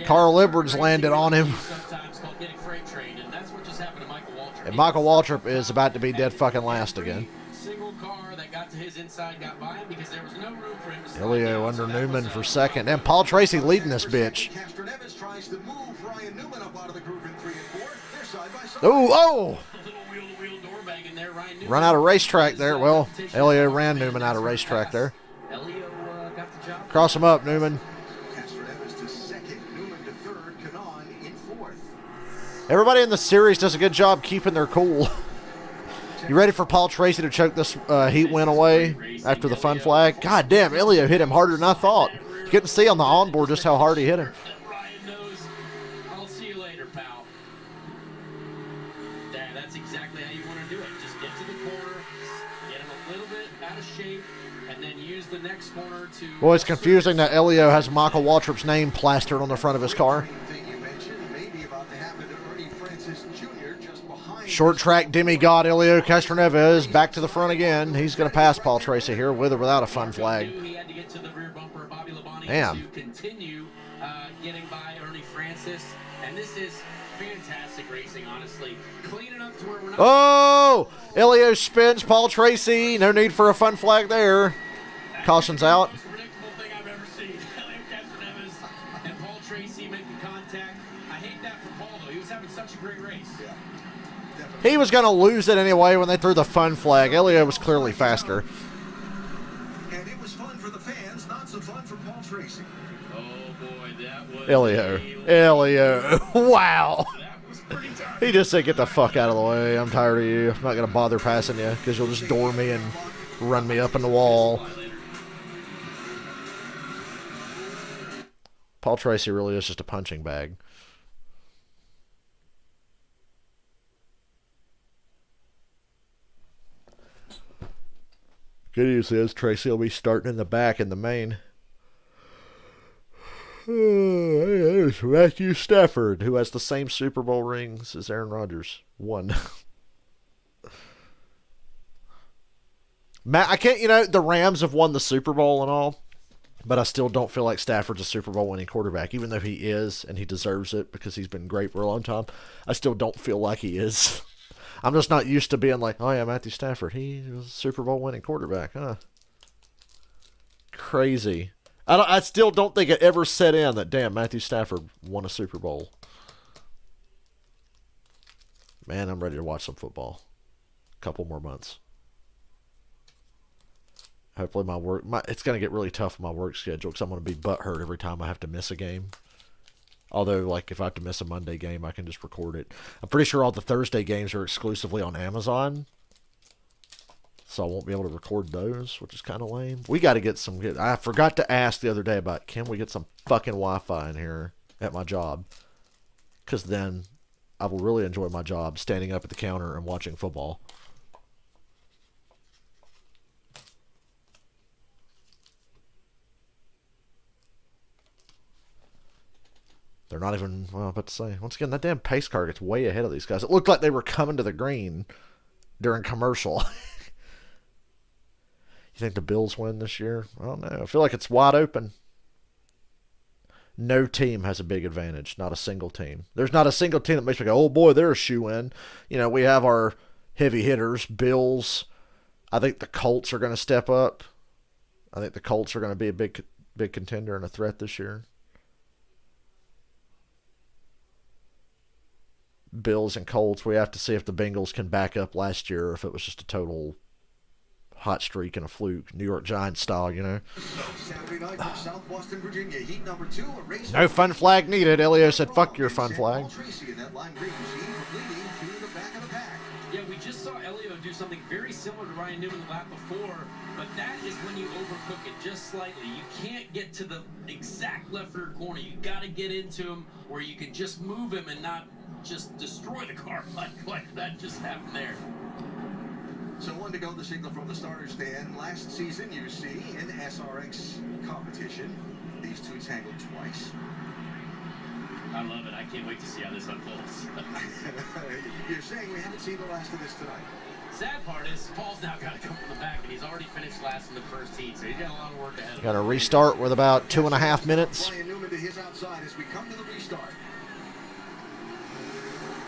Carl Edwards landed on him. And Michael Waltrip is about to be dead fucking last again. Single car that got to his inside got by him because there was no room for him to Elio under Newman for second. And Paul Tracy leading this bitch. Oh! Run out of racetrack there. Well, Elio ran Newman out of racetrack there. Cross him up, Newman. Everybody in the series does a good job keeping their cool. You ready for Paul Tracy to choke this heat win away after the fun flag? God damn, Elio hit him harder than I thought. You couldn't see on the onboard just how hard he hit him. Ryan knows. I'll see you later, pal. That's exactly how you want to do it. Just get to the corner, get him a little bit out of shape, and then use the next corner to... Boy, it's confusing that Elio has Michael Waltrip's name plastered on the front of his car. Short track demigod Elio Castroneves back to the front again. He's going to pass Paul Tracy here with or without a fun flag. Damn. Continue getting by Ernie Francis, and this is fantastic racing, honestly. Clean enough to where we're not... Oh! Elio spins Paul Tracy. No need for a fun flag there. Caution's out. Most predictable thing I've ever seen. Elio Castroneves and Paul Tracy making contact. I hate that for Paul, though. He was having such a great race. Yeah. He was going to lose it anyway when they threw the fun flag. Elio was clearly faster. And it was fun for the fans, not so fun for Paul Tracy. Oh boy, that was Elio. Wow. He just said, get the fuck out of the way. I'm tired of you. I'm not going to bother passing you because you'll just door me and run me up in the wall. Paul Tracy really is just a punching bag. Good news is Tracy will be starting in the back in the main. There's Matthew Stafford, who has the same Super Bowl rings as Aaron Rodgers. 1. Matt, I can't, the Rams have won the Super Bowl and all, but I still don't feel like Stafford's a Super Bowl winning quarterback, even though he is, and he deserves it because he's been great for a long time. I still don't feel like he is. I'm just not used to being like, oh yeah, Matthew Stafford, he was a Super Bowl winning quarterback, huh? Crazy. I still don't think it ever set in that, damn, Matthew Stafford won a Super Bowl. Man, I'm ready to watch some football. Couple more months. Hopefully it's going to get really tough on my work schedule because I'm going to be butthurt every time I have to miss a game. Although, like, if I have to miss a Monday game, I can just record it. I'm pretty sure all the Thursday games are exclusively on Amazon. So I won't be able to record those, which is kind of lame. We got to get some good... I forgot to ask the other day about, can we get some fucking Wi-Fi in here at my job? Because then I will really enjoy my job, standing up at the counter and watching football. They're not even, well, I'm about to say, once again, that damn pace car gets way ahead of these guys. It looked like they were coming to the green during commercial. You think the Bills win this year? I don't know. I feel like it's wide open. No team has a big advantage. Not a single team. There's not a single team that makes me go, oh boy, they're a shoe-in. We have our heavy hitters, Bills. I think the Colts are going to step up. I think the Colts are going to be a big contender and a threat this year. Bills and Colts, we have to see if the Bengals can back up last year or if it was just a total hot streak and a fluke, New York Giants style, Saturday night from South Boston, Virginia, heat number 2, a race. No fun flag needed. Elio said, fuck your fun flag. Yeah, we just saw Elio do something very similar to Ryan Newman the lap before, but that is when you overcook it just slightly. You can't get to the exact left rear corner. You got to get into him where you can just move him and not just destroy the car like that just happened there. So 1 to go, the signal from the starter stand. Last season, you see, in SRX competition, these two tangled twice. I love it. I can't wait to see how this unfolds. You're saying we haven't seen the last of this tonight? Sad part is Paul's now got to come from the back, and he's already finished last in the first heat, so he's got a lot of work ahead of him. Got to restart with about 2.5 minutes. Ryan Newman to his outside as we come to the restart.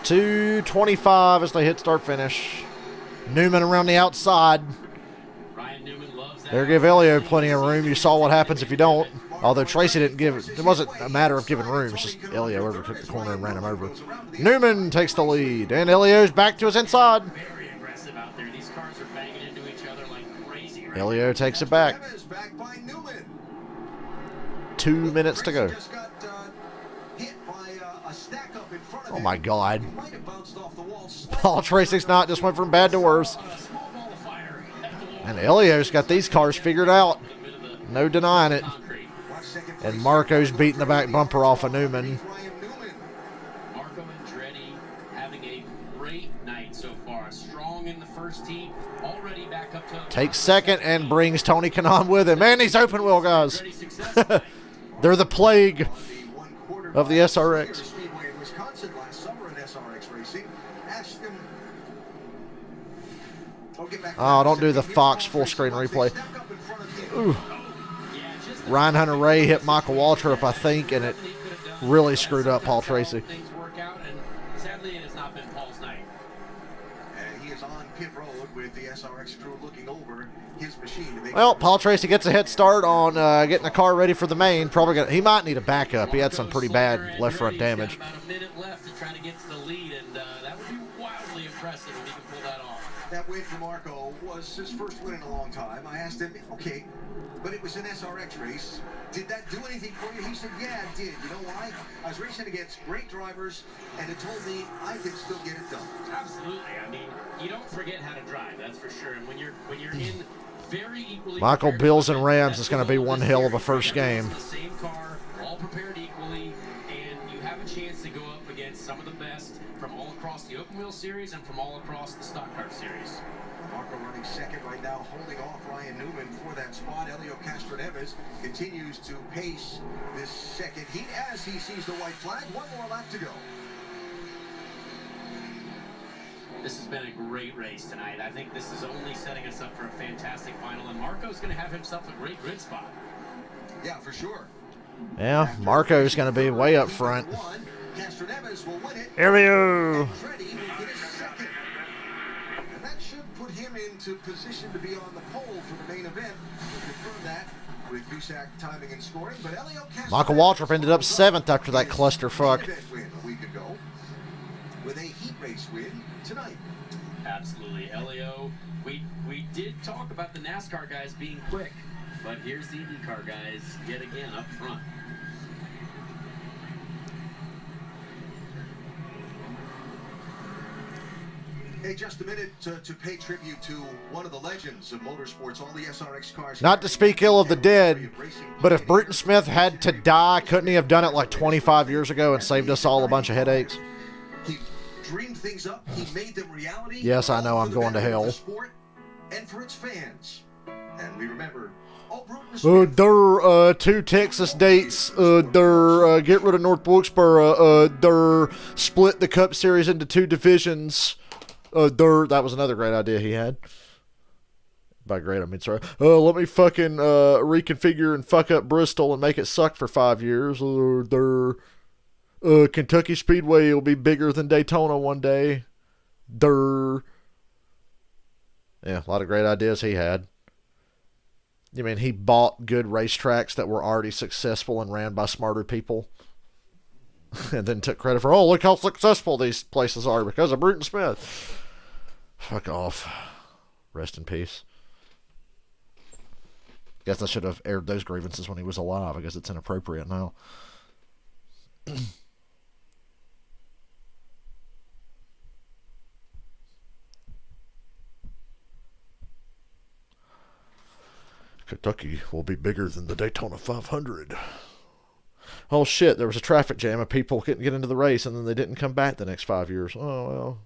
2:25 as they hit start finish. Newman around the outside. Ryan Newman loves that. There, give Elio plenty of room. You saw what happens if you don't. Although Tracy didn't give it. It wasn't a matter of giving room. It's just Elio overtook the corner and ran him over. Newman takes the lead. And Elio's back to his inside. Very aggressive out there. These cars are banging into each other like crazy. Right? Elio takes it back. 2 minutes to go. Just got hit by a A stack up in front of Oh him. my God. He might have bounced off the wall. Paul Tracy's not, just went from bad to worse. And Elio's got these cars figured out. No denying it. And Marco's beating the back bumper off of Newman. Marco Andretti having a great night so far. Strong in the first heat, already back up to... Takes second and brings Tony Kanaan with him. Man, these open wheel guys. They're the plague of the SRX. In Wisconsin last summer in SRX racing. Asked him... Oh, don't do the Fox full screen replay. Ooh. Ryan Hunter-Ray hit Michael Waltrip, I think, and it really screwed up Paul Tracy. Things work out, and sadly it has not been Paul's night. And he is on pit road with the SRX crew looking over his machine to make Well, Paul Tracy gets a head start on getting the car ready for the main. He might need a backup. He had some pretty bad left front damage. About a minute left to try to get to the lead, and that would be wildly impressive if he can pull that off. That win for Marco was his first win in a long time. I asked him, okay, but it was an SRX race. Did that do anything for you? He said, yeah, it did. You know why? I was racing against great drivers, and it told me I could still get it done. Absolutely. I mean, you don't forget how to drive, that's for sure. And when you're in very equally... Michael Bills and Rams is going to be one hell of a first game. The same car, all prepared equally, and you have a chance to go up against some of the best from all across the open wheel series and from all across the stock car series. Marco running second right now, holding off Ryan Newman for that spot. Elio Castroneves continues to pace this second heat as he sees the white flag. One more lap to go. This has been a great race tonight. I think this is only setting us up for a fantastic final, and Marco's going to have himself a great grid spot. Yeah, for sure. Yeah, Marco's going to be way up front. Castroneves will win it. Elio. Andretti will get his second. And that should put him into position to be on the pole for the main event. We'll confirm that with USAC timing and scoring. But Elio Castroneves... Michael Waltrip ended up 7th after that clusterfuck. Win a week ago with a heat race win tonight. Absolutely. Elio, we did talk about the NASCAR guys being quick, but here's the IndyCar guys yet again up front. Hey, just a minute to pay tribute to one of the legends of motorsports, all the SRX cars. Not to speak ill of the dead, but if Bruton Smith had to die, couldn't he have done it like 25 years ago and saved us all a bunch of headaches? He dreamed things up. He made them reality. Yes, I know. I'm going to hell. Sport and for its fans. And we remember... Two Texas dates. Get rid of North Wilkesboro. Split the Cup Series into 2 divisions. That was another great idea he had. By great, I mean, sorry. Let me fucking reconfigure and fuck up Bristol and make it suck for 5 years. Kentucky Speedway will be bigger than Daytona one day. Yeah, a lot of great ideas he had. You mean he bought good racetracks that were already successful and ran by smarter people? And then took credit for, oh, look how successful these places are because of Bruton Smith. Fuck off. Rest in peace. Guess I should have aired those grievances when he was alive. I guess it's inappropriate now. Kentucky will be bigger than the Daytona 500. Oh shit, there was a traffic jam of people couldn't get into the race and then they didn't come back the next 5 years. Oh well.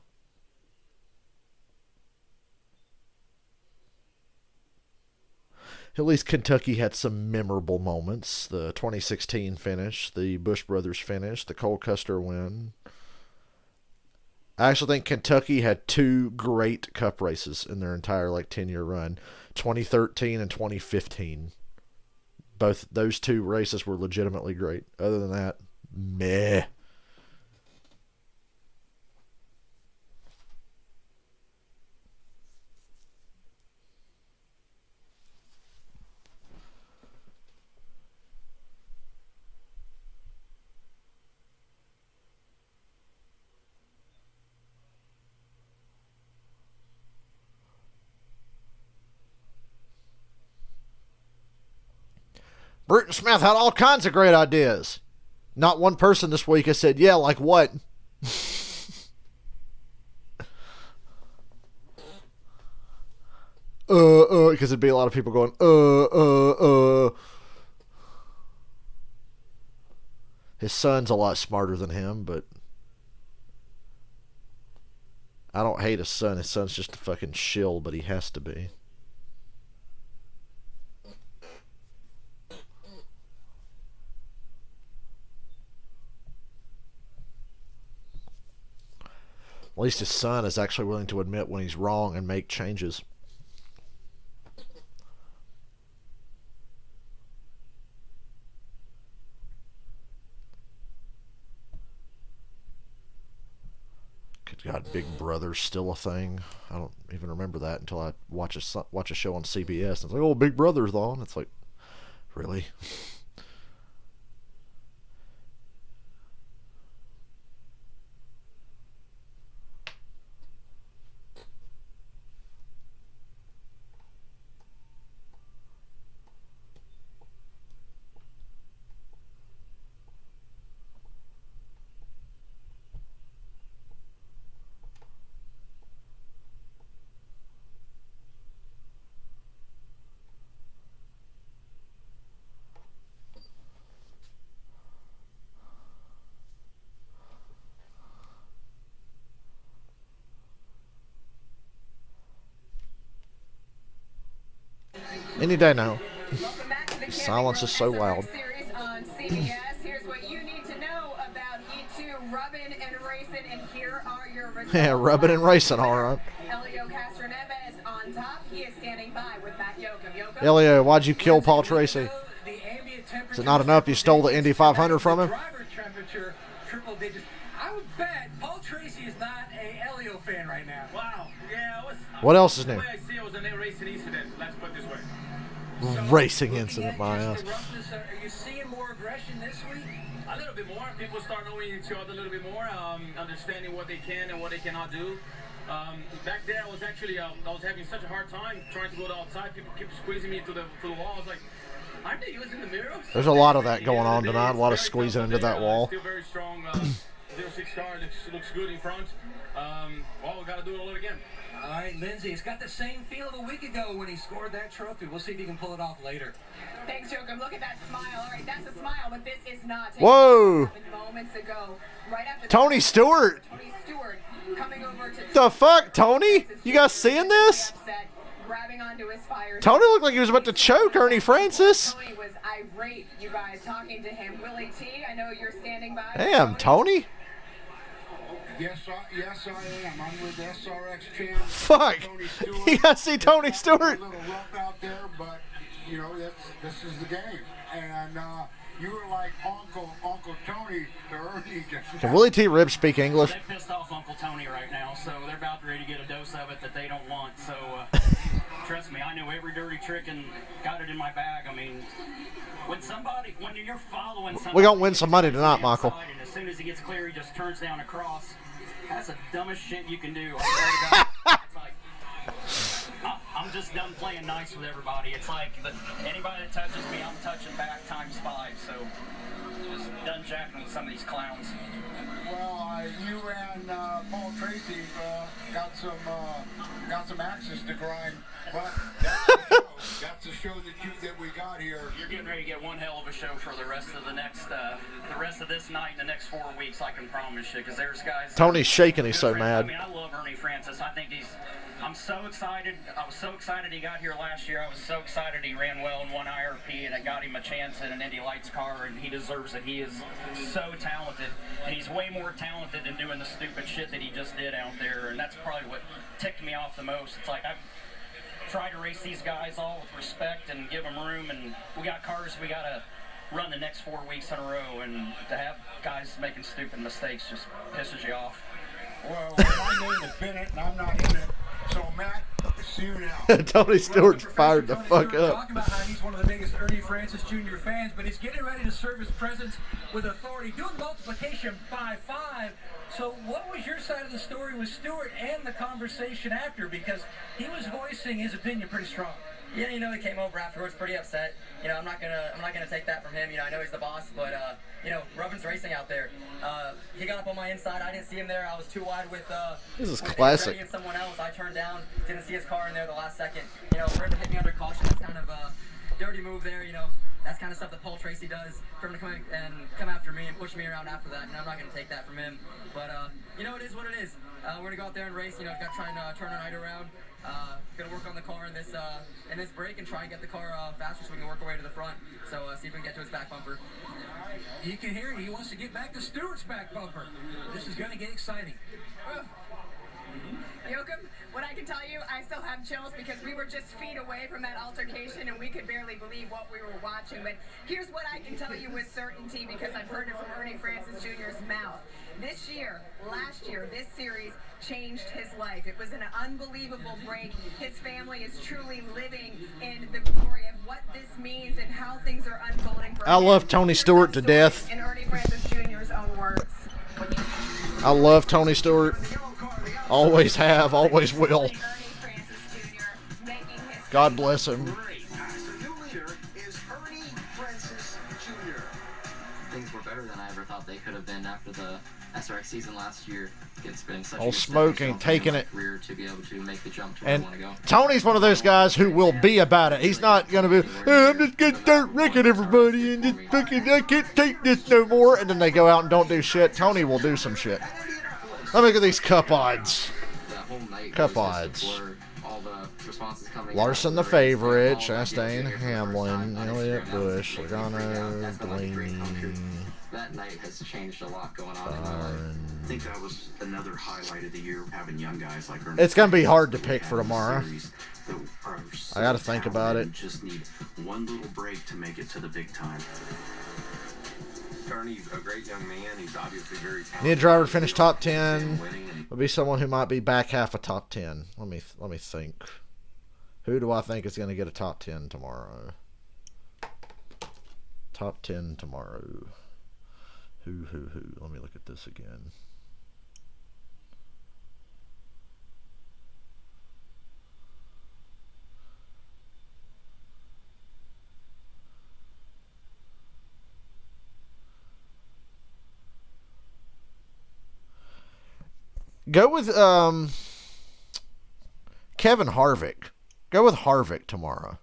At least Kentucky had some memorable moments. The 2016 finish, the Busch Brothers finish, the Cole Custer win. I actually think Kentucky had 2 great cup races in their entire 10-year run. 2013 and 2015. Both those 2 races were legitimately great. Other than that, meh. Bruton Smith had all kinds of great ideas. Not one person this week has said, yeah, like what? Because it'd be a lot of people going, His son's a lot smarter than him, but I don't hate his son. His son's just a fucking shill, but he has to be. At least his son is actually willing to admit when he's wrong and make changes. Good God, Big Brother's still a thing. I don't even remember that until I watch a show on CBS. And it's like, oh, Big Brother's on. It's like, really? Any day now. Silence is so loud. Series on CBS. Here's what you need to know about Heat 2, rubbing and racing, and here are your results. Yeah, rubbing and racing, all right. Elio Castroneves on top. He is standing by with Matt Yoakum. Elio, why'd you kill Paul Tracy? Is it not enough you stole the Indy 500 from him? Driver temperature, triple digits. I would bet Paul Tracy is not a Elio fan right now. Wow. Yeah. What else is new? The way I see it was a racing incident. Let's put it this way. Racing incident, my ass. Are you seeing more aggression this week? A little bit more. People start knowing each other a little bit more, understanding what they can and what they cannot do. Back there, I was having such a hard time trying to go outside. People keep squeezing me to the wall. I was like, aren't they using the mirrors? There's a lot of that going on tonight. A lot of squeezing into that wall. Still very strong. 06 car looks good in front. Well, we got to do it all again. All right, Lindsay, it's got the same feel of a week ago when he scored that trophy. We'll see if he can pull it off later. Thanks, Jokum. Look at that smile. All right, that's a smile, but this is not. Whoa! Moments ago, right after Tony Stewart. Tony Stewart coming over to The fuck, Tony? You guys seeing this? grabbing onto his fire. Tony looked like he was about to choke Ernie Francis. Tony was irate, you guys, talking to him. Willie T, I know you're standing by. Damn, Tony. Yes, I am. I'm with SRX champ. Fuck. You gotta see Tony Stewart. A little rough out there, but you know this is the game. And you were like Uncle Tony to Ernie. Can Willie T. Rib speak English? They pissed off Uncle Tony right now, so they're about ready to get a dose of it that they don't want. So trust me, I know every dirty trick and got it in my bag. I mean, when you're following somebody, We're gonna win some money tonight, Michael. And as soon as he gets clear, he just turns down across. That's the dumbest shit you can do. I'm just done playing nice with everybody. It's like anybody that touches me, I'm touching back times 5. So just done jacking with some of these clowns. Well, you and Paul Tracy got some axes to grind. But that's the show that we got here. You're getting ready to get one hell of a show for the rest of the rest of this night and the next 4 weeks. I can promise you, because there's guys. Tony's shaking. He's so mad. I mean, I love Ernie Francis. I think I'm so excited. I was so excited he got here last year. I was so excited he ran well in one IRP, and it got him a chance in an Indy Lights car, and he deserves it. He is so talented, and he's way more talented than doing the stupid shit that he just did out there, and that's probably what ticked me off the most. It's like I've tried to race these guys all with respect and give them room, and we got cars we got to run the next 4 weeks in a row, and to have guys making stupid mistakes just pisses you off. Well, my name is Bennett, and I'm not in it. So, Matt, see you now. Tony Stewart's fired the fuck up. Talking about how he's one of the biggest Ernie Francis Jr. fans, but he's getting ready to serve his presence with authority, doing multiplication by 5. So what was your side of the story with Stewart and the conversation after? Because he was voicing his opinion pretty strong. Yeah, you know, he came over afterwards pretty upset. You know, I'm not gonna take that from him. You know, I know he's the boss, but you know, Rubbin's racing out there. He got up on my inside. I didn't see him there. I was too wide with this is with classic. Andretti and someone else. I turned down, didn't see his car in there the last second. You know, for him to hit me under caution, that's kind of a dirty move there. You know, that's kind of stuff that Paul Tracy does. For him to come after me and push me around after that, and I'm not gonna take that from him. But you know, it is what it is. We're gonna go out there and race. You know, got to try and turn our night around. Gonna work on the car in this break and try and get the car faster so we can work our way to the front. So see if we can get to his back bumper. You can hear he wants to get back to Stewart's back bumper. This is gonna get exciting. Joachim, what I can tell you, I still have chills because we were just feet away from that altercation and we could barely believe what we were watching. But here's what I can tell you with certainty because I've heard it from Ernie Francis Jr.'s mouth. This year, last year, this series changed his life. It was an unbelievable break. His family is truly living in the glory of what this means and how things are unfolding for I love Tony Stewart to death. In Ernie Francis Jr.'s own words. I love Tony Stewart. Always have, always will. God bless him. Things were better than I ever thought they could have been after the SRX season last year. It's been such Old Smoking taking it. career to be able to make the jump to where I And want to go. Tony's one of those guys who will be about it. He's not going to be, hey, I'm just going to start wrecking everybody and just fucking, I can't take this no more. And then they go out and don't do shit. Tony will do some shit. Let me look at these cup odds. Cup odds. Larson the favorite, Chastain, Hamlin, Elliott, Bush, Logano, Delaney. That night has changed a lot going on in my life. I think that was another highlight of the year, having young guys like It's going to be hard to pick for tomorrow. So I got to think about it. Just need one little break to make it to the big time. Ernie's a great young man. He's obviously very talented. Need a driver to finish top 10. Would be someone who might be back half a top 10. Let me think. Who do I think is going to get a top 10 tomorrow? Top 10 tomorrow. Who? Let me look at this again. Go with Kevin Harvick. Go with Harvick tomorrow,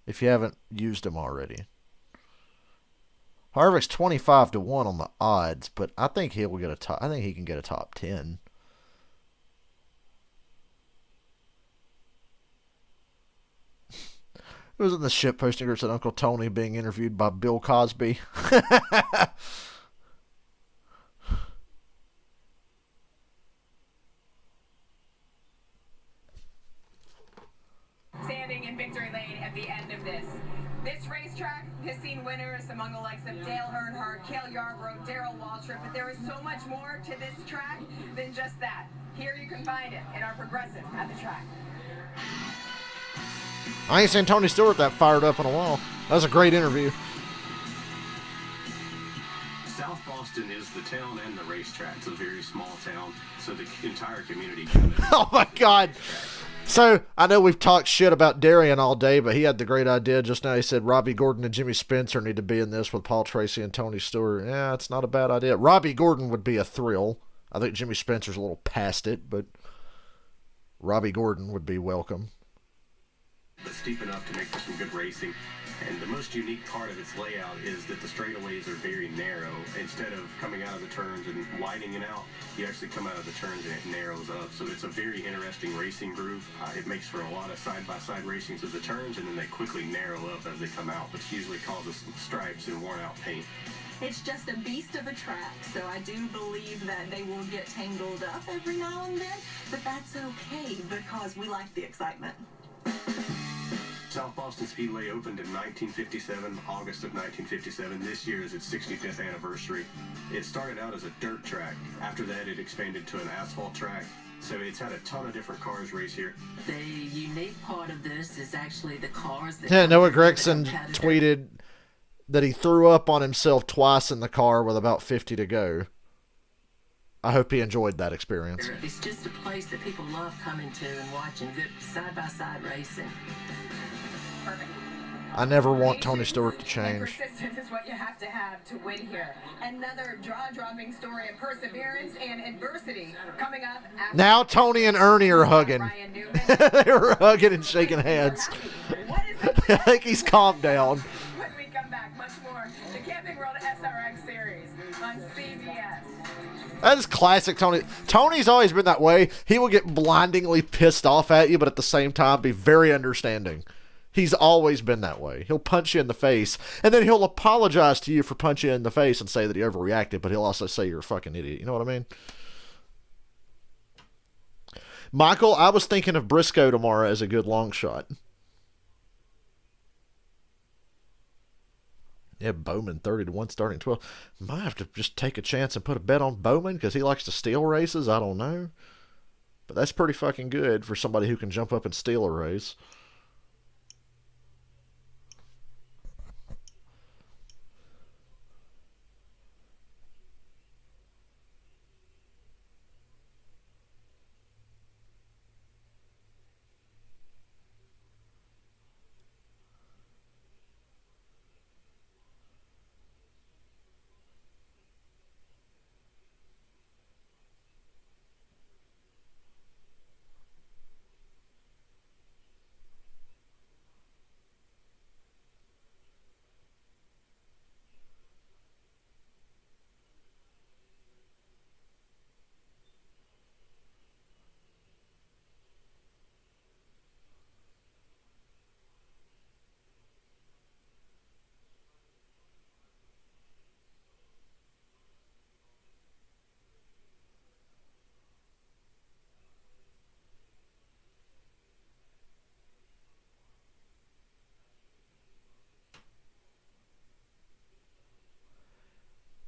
if you haven't used him already. Harvick's 25-1 on the odds, but I think he can get a top 10. It was in the ship posting group said Uncle Tony being interviewed by Bill Cosby. Standing in victory lane at the end of this. This racetrack has seen winners among the likes of Dale Earnhardt, Cale Yarborough, Darrell Waltrip, but there is so much more to this track than just that. Here you can find it in our progressive at the track. I ain't seen Tony Stewart that fired up in a while. That was a great interview. South Boston is the town and the racetrack. It's a very small town, so the entire community. Oh my God. So, I know we've talked shit about Darian all day, but he had the great idea just now. He said Robbie Gordon and Jimmy Spencer need to be in this with Paul Tracy and Tony Stewart. Yeah, it's not a bad idea. Robbie Gordon would be a thrill. I think Jimmy Spencer's a little past it, but Robbie Gordon would be welcome. But steep enough to make for some good racing. And the most unique part of its layout is that the straightaways are very narrow. Instead of coming out of the turns and widening out, you actually come out of the turns and it narrows up. So it's a very interesting racing groove. It makes for a lot of side-by-side racings of the turns, and then they quickly narrow up as they come out, which usually causes some stripes and worn-out paint. It's just a beast of a track, so I do believe that they will get tangled up every now and then, but that's okay because we like the excitement. South Boston Speedway opened in 1957, August of 1957. This year is its 65th anniversary. It started out as a dirt track. After that, it expanded to an asphalt track. So it's had a ton of different cars race here. The unique part of this is actually the cars that... Yeah, Noah Gregson tweeted that he threw up on himself twice in the car with about 50 to go. I hope he enjoyed that experience. It's just a place that people love coming to and watching good side-by-side racing. Perfect. I never want Tony Stewart to change. Persistence is what you have to win here. Another jaw-dropping story of perseverance and adversity coming up after Now Tony and Ernie are hugging. They were hugging and shaking hands. I think he's calmed down. When we come back, much more. The Camping World SRX series on CBS. That is classic Tony. Tony's always been that way. He will get blindingly pissed off at you, but at the same time be very understanding. He's always been that way. He'll punch you in the face, and then he'll apologize to you for punching you in the face and say that he overreacted, but he'll also say you're a fucking idiot. You know what I mean? Michael, I was thinking of Briscoe tomorrow as a good long shot. Yeah, Bowman 30-1 starting 12. Might have to just take a chance and put a bet on Bowman because he likes to steal races. I don't know. But that's pretty fucking good for somebody who can jump up and steal a race.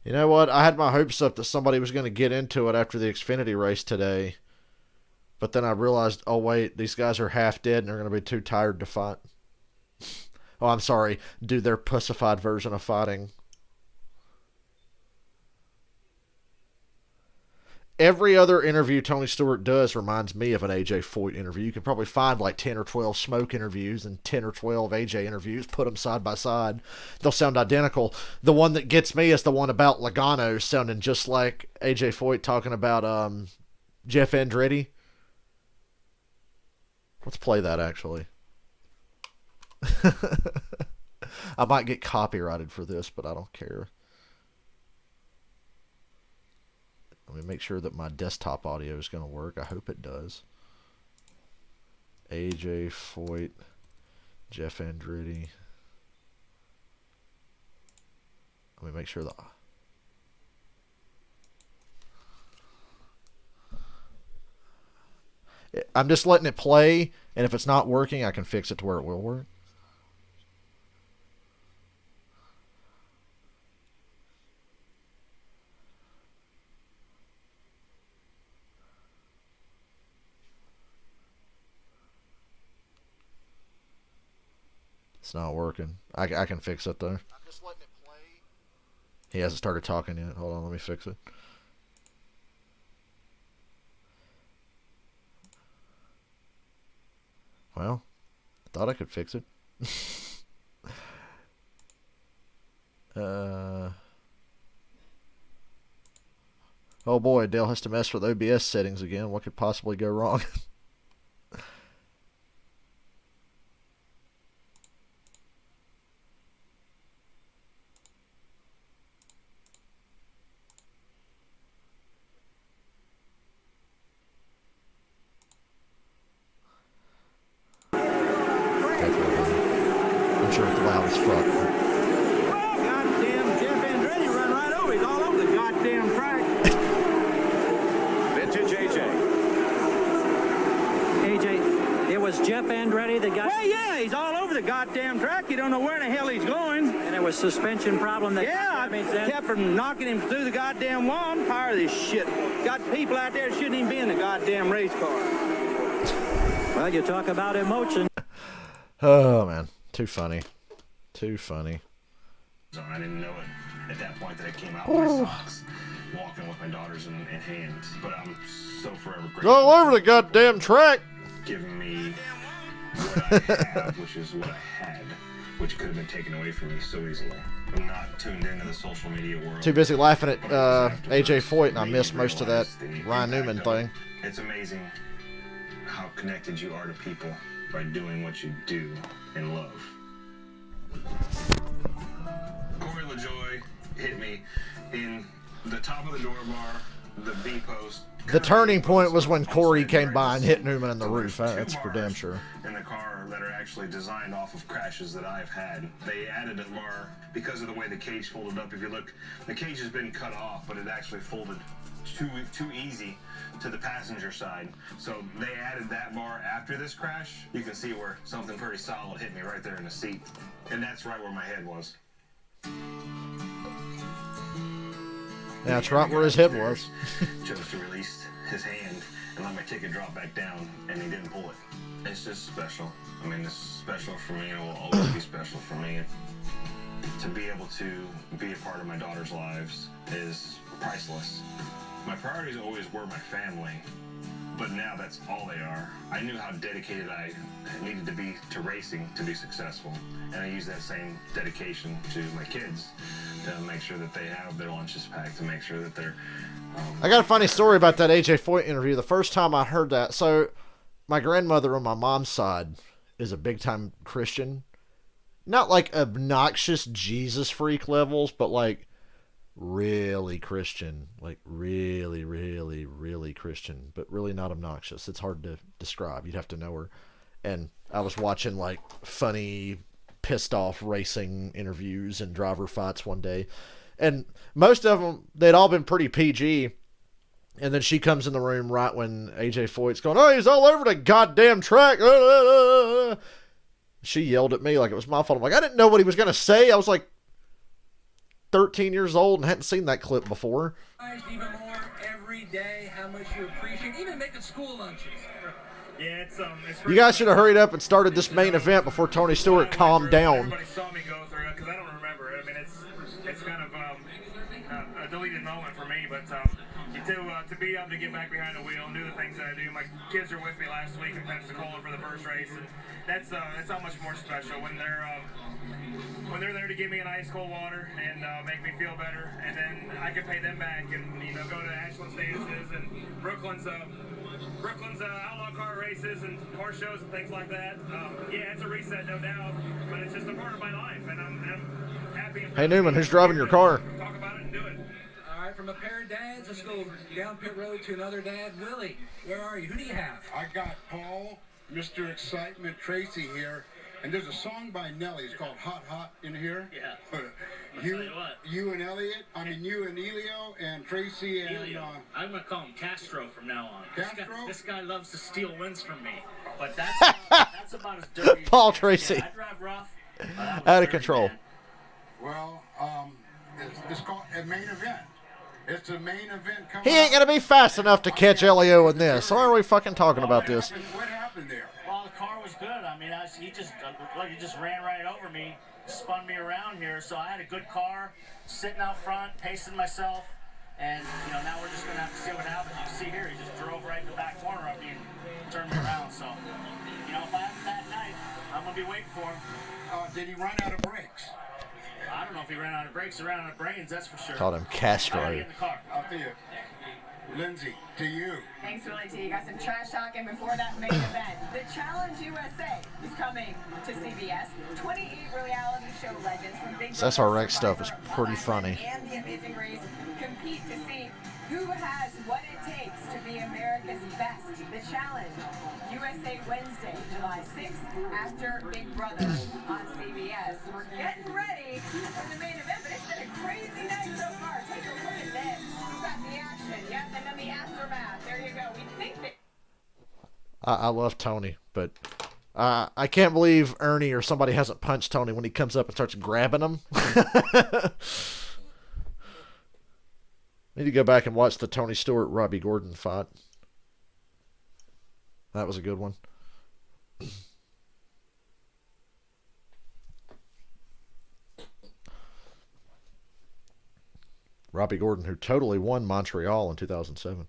You know what? I had my hopes up that somebody was going to get into it after the Xfinity race today. But then I realized, oh wait, these guys are half dead and they're going to be too tired to fight. Oh, I'm sorry. Do their pussified version of fighting. Every other interview Tony Stewart does reminds me of an AJ Foyt interview. You can probably find like 10 or 12 Smoke interviews and 10 or 12 AJ interviews, put them side by side. They'll sound identical. The one that gets me is the one about Logano sounding just like AJ Foyt talking about Jeff Andretti. Let's play that, actually. I might get copyrighted for this, but I don't care. Let me make sure that my desktop audio is going to work. I hope it does. AJ Foyt, Jeff Andretti. Let me make sure that... I'm just letting it play, and if it's not working, I can fix it to where it will work. It's not working. I can fix it, though. I'm just letting it play. He hasn't started talking yet. Hold on, let me fix it. Well, I thought I could fix it. Oh boy, Dale has to mess with OBS settings again. What could possibly go wrong? I'm sure it's loud as fuck. Goddamn Jeff Andretti run right over. He's all over the goddamn track. Vintage AJ. AJ, it was Jeff Andretti that got... Well, yeah, he's all over the goddamn track. You don't know where the hell he's going. And it was suspension problem that... Yeah, I kept from knocking him through the goddamn wall. I'm tired of this shit. Got people out there that shouldn't even be in the goddamn race car. Well, you talk about emotion. Oh, man. Too funny. Too funny. I didn't know it at that point that it came out with my socks, walking with my daughters in hand. But I'm so forever grateful. All over the goddamn track. Giving me what I have, which is what I had, which could have been taken away from me so easily. I'm not tuned into the social media world. Too busy laughing at AJ Foyt, and I missed most of that Ryan Newman thing. It's amazing how connected you are to people by doing what you do and love. Corey LaJoy hit me in the top of the door bar, the B post. The turning point was when Corey came by and hit Newman in the roof. That's for damn sure. In the car that are actually designed off of crashes that I've had. They added a bar because of the way the cage folded up. If you look, the cage has been cut off, but it actually folded too easy to the passenger side. So they added that bar after this crash. You can see where something pretty solid hit me right there in the seat. And that's right where my head was. Yeah, that's right where his head was. Chose to release his hand and let my ticket drop back down, and he didn't pull it. It's just special. I mean, it's special for me. It will always be special for me. To be able to be a part of my daughter's lives is priceless. My priorities always were my family, but now that's all they are. I knew how dedicated I needed to be to racing to be successful, and I use that same dedication to my kids to make sure that they have their lunches packed, to make sure that they're... I got a funny story about that AJ Foyt interview. The first time I heard that, so my grandmother on my mom's side is a big-time Christian. Not like obnoxious Jesus freak levels, but like really Christian. Like really, really, really Christian, but really not obnoxious. It's hard to describe. You'd have to know her. And I was watching like funny, pissed off racing interviews and driver fights one day. And most of them, they'd all been pretty PG. And then she comes in the room right when AJ Foyt's going, oh, he's all over the goddamn track. She yelled at me like it was my fault. I'm like, I didn't know what he was going to say. I was like 13 years old and hadn't seen that clip before. Even more every day, how much you appreciate, even making school lunches. Yeah, it's You guys should have hurried up and started this main event before Tony Stewart calmed down. Everybody saw me go through it because I don't remember. I mean, it's kind of a deleted moment for me, but to be able to get back behind the wheel and do the things that I do. My kids are with me last week in Pensacola for the first race, and that's how much more special when they're there to give me an ice cold water and make me feel better, and then I can pay them back and go to Ashland Stances and Brooklyn's outlaw car races and horse shows and things like that. Yeah, it's a reset, no doubt, but it's just a part of my life, and I'm happy. Hey Newman, who's driving your car? Talk about it and do it. All right, from a pair of dads, let's go down pit road to another dad. Willie, where are you? Who do you have? I got Paul, Mr. Excitement, Tracy here, and there's a song by Nelly. It's called Hot Hot in here. Yeah. You and Elliot, you and Elio and Tracy and... Elio. I'm going to call him Castro from now on. Castro? This guy loves to steal wins from me. But that's about as dirty as Paul it gets. Tracy. Yeah, I drive rough. Out of control. Man. Well, it's called a main event. It's a main event coming He ain't going to be fast enough to catch Elio in this. Why are we fucking talking about this? What happened there? Well, the car was good. I mean, he just ran right over me, spun me around here. So I had a good car, sitting out front, pacing myself, and now we're just gonna have to see what happens. You can see here, he just drove right in the back corner of me and turned me around. So, if I have a bad night, I'm gonna be waiting for him. Did he run out of brakes? I don't know if he ran out of brakes or ran out of brains. That's for sure. Called him Castro. Get in the car. I'll tell you. Lindsay, to you. Thanks, Willie T. You got some trash talking before that main event. The Challenge USA is coming to CBS. 28 reality show legends from Big This SRX stuff is pretty funny. And the Amazing Race compete to see who has what it takes to be America's best. The Challenge USA Wednesday, July 6th, after Big Brother on CBS. We're getting ready for the main event, but it's been a crazy night so far. Take a look at this. We've got the action, yep, and then the aftermath. There you go. We think that. I love Tony, but I can't believe Ernie or somebody hasn't punched Tony when he comes up and starts grabbing him. Need to go back and watch the Tony Stewart Robbie Gordon fight. That was a good one. Robbie Gordon, who totally won Montreal in 2007.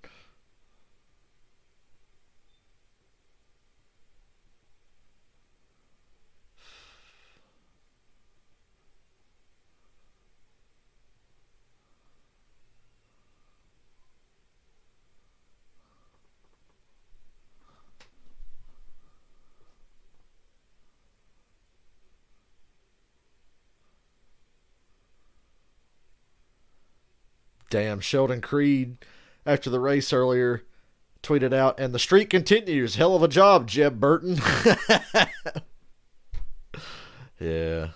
Damn, Sheldon Creed, after the race earlier, tweeted out, and the streak continues. Hell of a job, Jeb Burton. Yeah.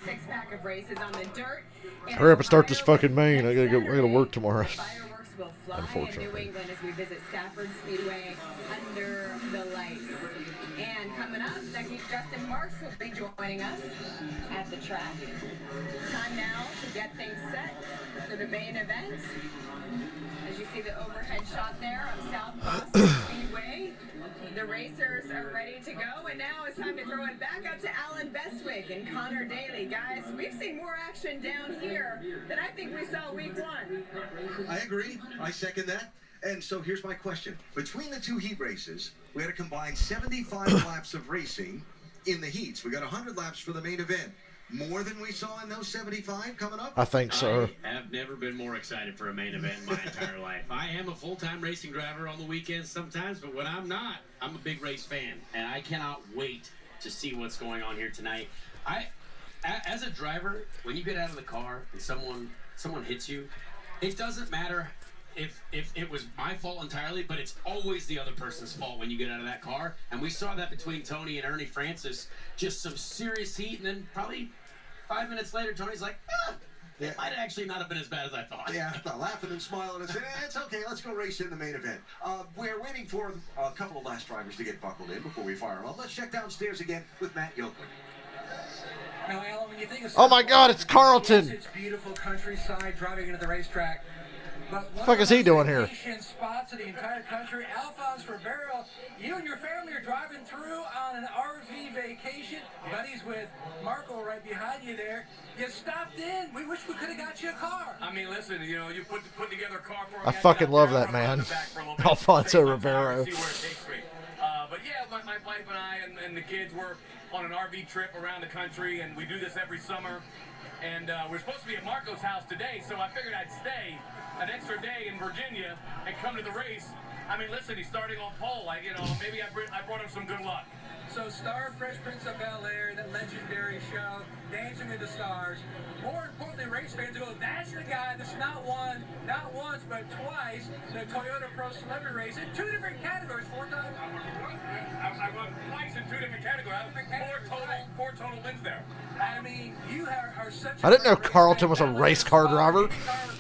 Six-pack of races on the dirt. Hurry up and start this fucking main. I gotta work tomorrow. Fireworks will fly in New Unfortunately. England as we visit Stafford Speedway under the lights. And coming up, Becky Justin Marks will be joining us at the track. Time now to get things set for the main event. As you see the overhead shot there of South Boston Speedway. The racers are ready to go, and now it's time to throw it back up to Alan Bestwick and Connor Daly. Guys, we've seen more action down here than I think we saw week one. I agree. I second that. And so here's my question. Between the two heat races, we had a combined 75 laps of racing in the heats. We got 100 laps for the main event. More than we saw in those 75 coming up? I think so. I have never been more excited for a main event in my entire life. I am a full-time racing driver on the weekends sometimes, but when I'm not, I'm a big race fan, and I cannot wait to see what's going on here tonight. As a driver, when you get out of the car and someone hits you, it doesn't matter if it was my fault entirely, but it's always the other person's fault when you get out of that car. And we saw that between Tony and Ernie Francis, just some serious heat, and then probably 5 minutes later, Tony's like, it might actually not have been as bad as I thought. Yeah, laughing and smiling and saying, it's okay, let's go race in the main event. We're waiting for a couple of last drivers to get buckled in before we fire them up. Let's check downstairs again with Matt Yoakley. Now, Alan, when you think of Oh my God, it's Carlton. Yes, it's beautiful countryside driving into the racetrack. But The fuck is he doing here? vacation spots in the entire country. Alphonse Ribeiro, you and your family are driving through on an RV vacation. Buddies with Marco right behind you there. You stopped in. We wish we could have got you a car. I mean, listen, you know, you put together a car for I fucking love that man. Alfonso Ribeiro. See where it takes me. But yeah, my wife and I and the kids were on an RV trip around the country, and we do this every summer. And we're supposed to be at Marco's house today, so I figured I'd stay an extra day in Virginia and come to the race. I mean, listen, he's starting on pole. Maybe I brought him some good luck. So star Fresh Prince of Bel-Air, that legendary show, Dancing with the Stars. More importantly, race fans go, that's the guy that's not once, but twice, the Toyota Pro Celebrity Race in 2 different categories, 4 times. I won twice in 2 different categories. Four total wins there. I mean, you are such I didn't know Carlton was a race car driver.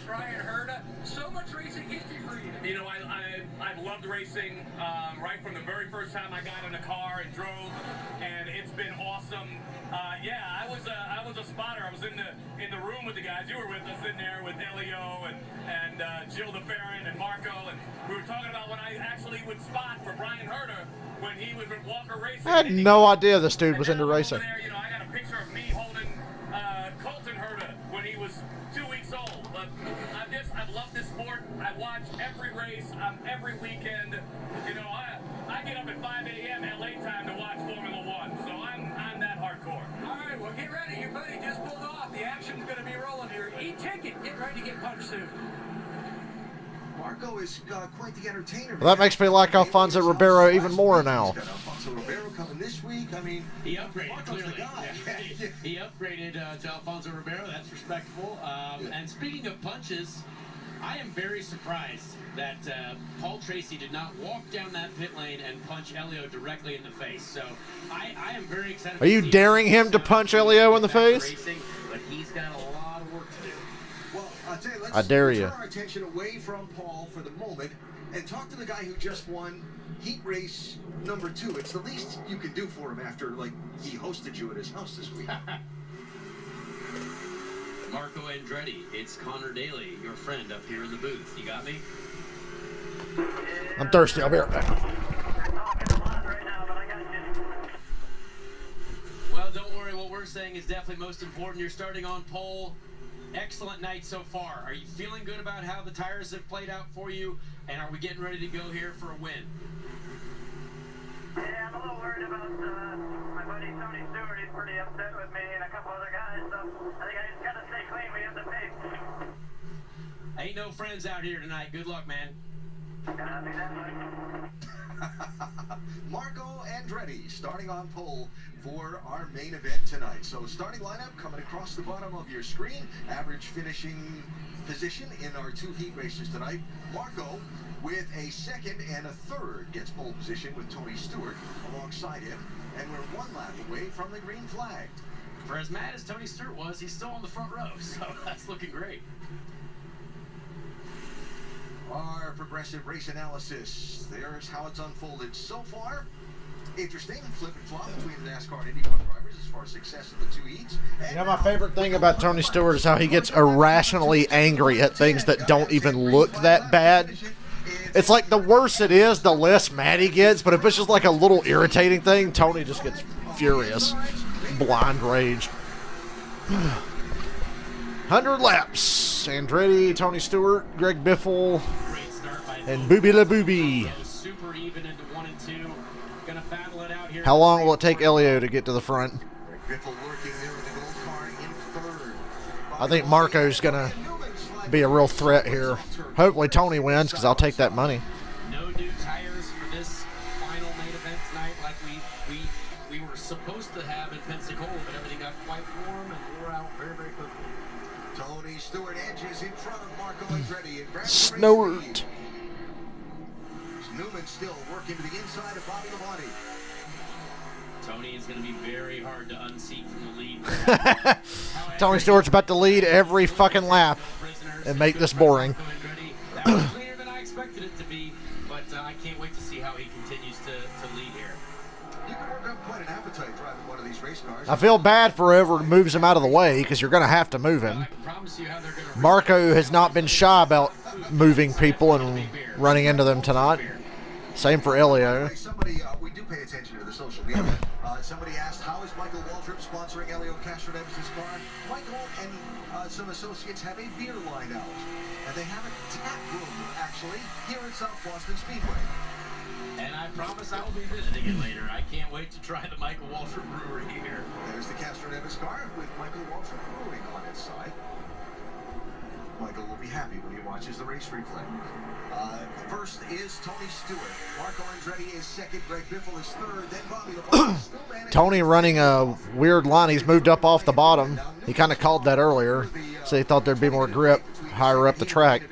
Brian Herda, so much racing history for you. You know, I've loved racing right from the very first time I got in a car and drove, and it's been awesome. Yeah, I was a spotter. I was in the room with the guys. You were with us in there with Elio and Jill DeFerrin and Marco, and we were talking about when I actually would spot for Brian Herda when he was with Walker Racing. I had no idea this dude was into racing. There, you know, I got a picture of me holding Colton Herta when he was 2 weeks old. But I've loved this sport. I watch every race, every weekend. You know, I get up at 5 a.m. LA time to watch Formula One, so I'm that hardcore. All right, well, get ready. Your buddy just pulled off. The action's going to be rolling here. E-ticket. Get ready to get punched soon. Marco is quite the entertainer. Well, that makes me like Alfonso Ribeiro even more now. Alfonso Ribeiro coming this week. I mean, he upgraded. Marco's the guy. Yeah. He upgraded to Alfonso Ribeiro. That's respectable. And speaking of punches, I am very surprised that Paul Tracy did not walk down that pit lane and punch Elio directly in the face. So I am very excited. Are you daring him to punch Elio in the face? Racing, but he's got a lot of work to do. Well, I'll tell you, I dare you. Turn our attention away from Paul for the moment and talk to the guy who just won heat race number 2. It's the least you can do for him after, like, he hosted you at his house this week. Marco Andretti, it's Connor Daly, your friend up here in the booth. You got me? I'm thirsty. I'll be right back. Well, don't worry. What we're saying is definitely most important. You're starting on pole. Excellent night so far. Are you feeling good about how the tires have played out for you? And are we getting ready to go here for a win? Yeah, I'm a little worried about my buddy Tony Stewart. He's pretty upset with me and a couple other guys, so I think I just got to stay clean. We have the pace. Ain't no friends out here tonight. Good luck, man. Marco Andretti starting on pole for our main event tonight. So starting lineup coming across the bottom of your screen. Average finishing position in our 2 heat races tonight. Marco with a second and a third gets pole position with Tony Stewart alongside him. And we're 1 lap away from the green flag. For as mad as Tony Stewart was, he's still on the front row, so that's looking great. Our progressive race analysis. There's how it's unfolded so far. Interesting flip and flop between the NASCAR and IndyCar drivers as far as success of the 2 heats. You know, my favorite thing about Tony Stewart is how he gets irrationally angry at things that don't even look that bad. It's like the worse it is, the less mad he gets. But if it's just like a little irritating thing, Tony just gets furious. Blind rage. 100 laps. Andretti, Tony Stewart, Greg Biffle, and Booby La Booby. Super even into 1 and 2. Gonna battle it out here. How long will it take Elio to get to the front? Biffle working there with the gold car in 3rd. I think Marco's going to be a real threat here. Hopefully Tony wins because I'll take that money. No new tires for this final main event tonight like we were supposed to have in Pensacola, but everything got quite warm and wore out very, very quickly. Tony Stewart edges in front of Marco Andretti and grabs Snort. Newman still working to the inside of Bobby Labonte. Tony is going to be very hard to unseat from the lead. Tony Stewart's about to lead every fucking lap and make this boring. That was cleaner than I expected it to be, but I can't wait to see how he continues to lead here. You can work up quite an appetite driving one of these race cars. I feel bad for whoever moves him out of the way because you're going to have to move him. Marco has not been shy about moving people and running into them tonight. Same for Elio. Somebody, we do pay attention to the social media. Somebody asked, how is Michael Waltrip sponsoring Elio Castroneves' car? Michael and some associates have a beer line out. And they have a tap room, actually, here at South Boston Speedway. And I promise I will be visiting it later. I can't wait to try the Michael Waltrip Brewery here. There's the Castroneves car with Michael Waltrip Brewing on its side. Michael will be happy when he watches the race replay. First is Tony Stewart. Marco Andretti is second. Greg Biffle is third. Then Bobby Labonte. Tony running a weird line. He's moved up off the bottom. He kind of called that earlier. So he thought there'd be more grip higher up the track.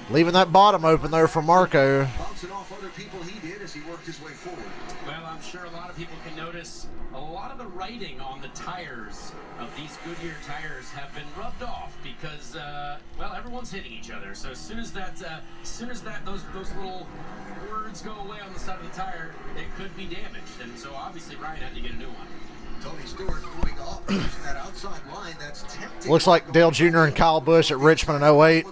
Leaving that bottom open there for Marco. Bouncing off other people he did as he worked his way forward. Well, I'm sure a lot of people can notice a lot of the writing on the tires of these Goodyear tires have been rubbed off because, well, everyone's hitting each other. So as soon as those little words go away on the side of the tire, it could be damaged. And so obviously Ryan had to get a new one. Tony Stewart moving off that outside line. That's tempting. Looks like Dale Jr. and Kyle Busch at Richmond in 08.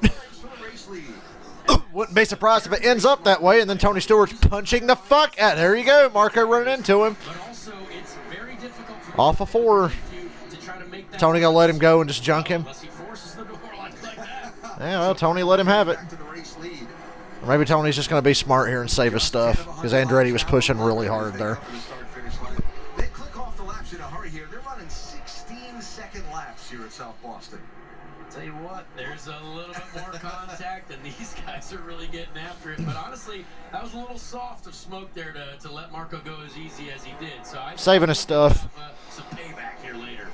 Wouldn't be surprised if it ends up that way, and then Tony Stewart's punching the fuck out. There you go, Marco running into him. But also, it's very difficult for off of 4. to try to make that Tony gonna let him go and just junk him. unless he forces the door like that. Yeah, well, Tony let him have it. Or maybe Tony's just gonna be smart here and save his stuff because Andretti was pushing really hard there. They click off the laps in a hurry here. They're running 16-second laps here at South Boston. Tell you what, there's a little bit more contact, and these guys are really getting after it. But honestly, that was a little soft of Smoke there to let Marco go as easy as he did. So I saving his stuff. Some payback here later.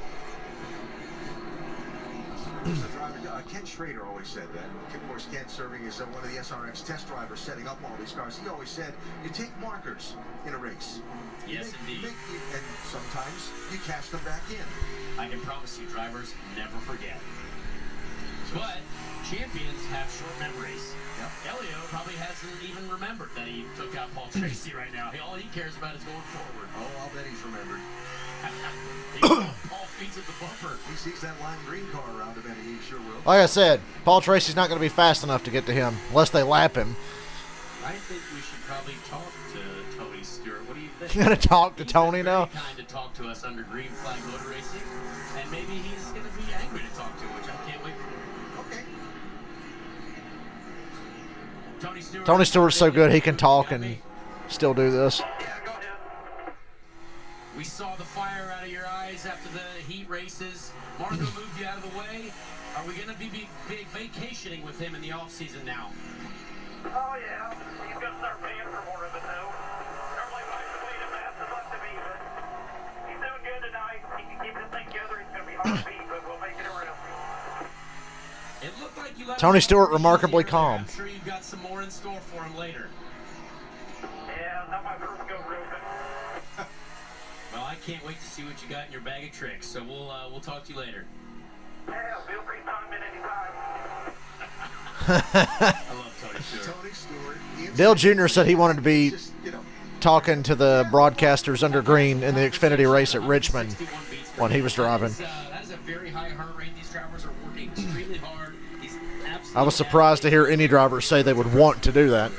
Ken Schrader always said that. Of course, Ken serving as one of the SRX test drivers setting up all these cars. He always said, you take markers in a race. Yes, indeed. And sometimes you cash them back in. I can promise you, drivers never forget. But champions have short memories. Yep. Elio probably hasn't even remembered that he took out Paul Tracy right now. All he cares about is going forward. Oh, I'll bet he's remembered. Paul feeds at the bumper. He sees that lime green car around him, and he sure will. Like I said, Paul Tracy's not going to be fast enough to get to him unless they lap him. I think we should probably talk to Tony Stewart. What do you think? You're going to talk to Tony now? He's kind to talk to us under green flag motor racing, and maybe he's going to be angry to talk to, which I can't wait for. Okay. Tony Stewart's so good he can talk and still do this. We saw the fire out of your eyes after the heat races. Marco moved you out of the way. Are we going to be vacationing with him in the off-season now? Oh, yeah. He's going to start paying for more of it now. Normally, I should wait him after left to be, but he's doing good tonight. He can keep this thing together. He's going to be hard to beat, but we'll make it around. It looked like you let Tony Stewart remarkably calm. I'm sure you've got some more in store for him later. Yeah, not my first go real good. Well, I can't wait to see what you got in your bag of tricks. So we'll talk to you later. Yeah, feel free to time in anytime. I love Tony Stewart. Tony Stewart. Dale Jr. said he wanted to be talking to the broadcasters under green in the Xfinity race at Richmond when he was driving. That is a very high heart rate. These drivers are working extremely hard. He's absolutely I was surprised to hear any drivers say they would want to do that.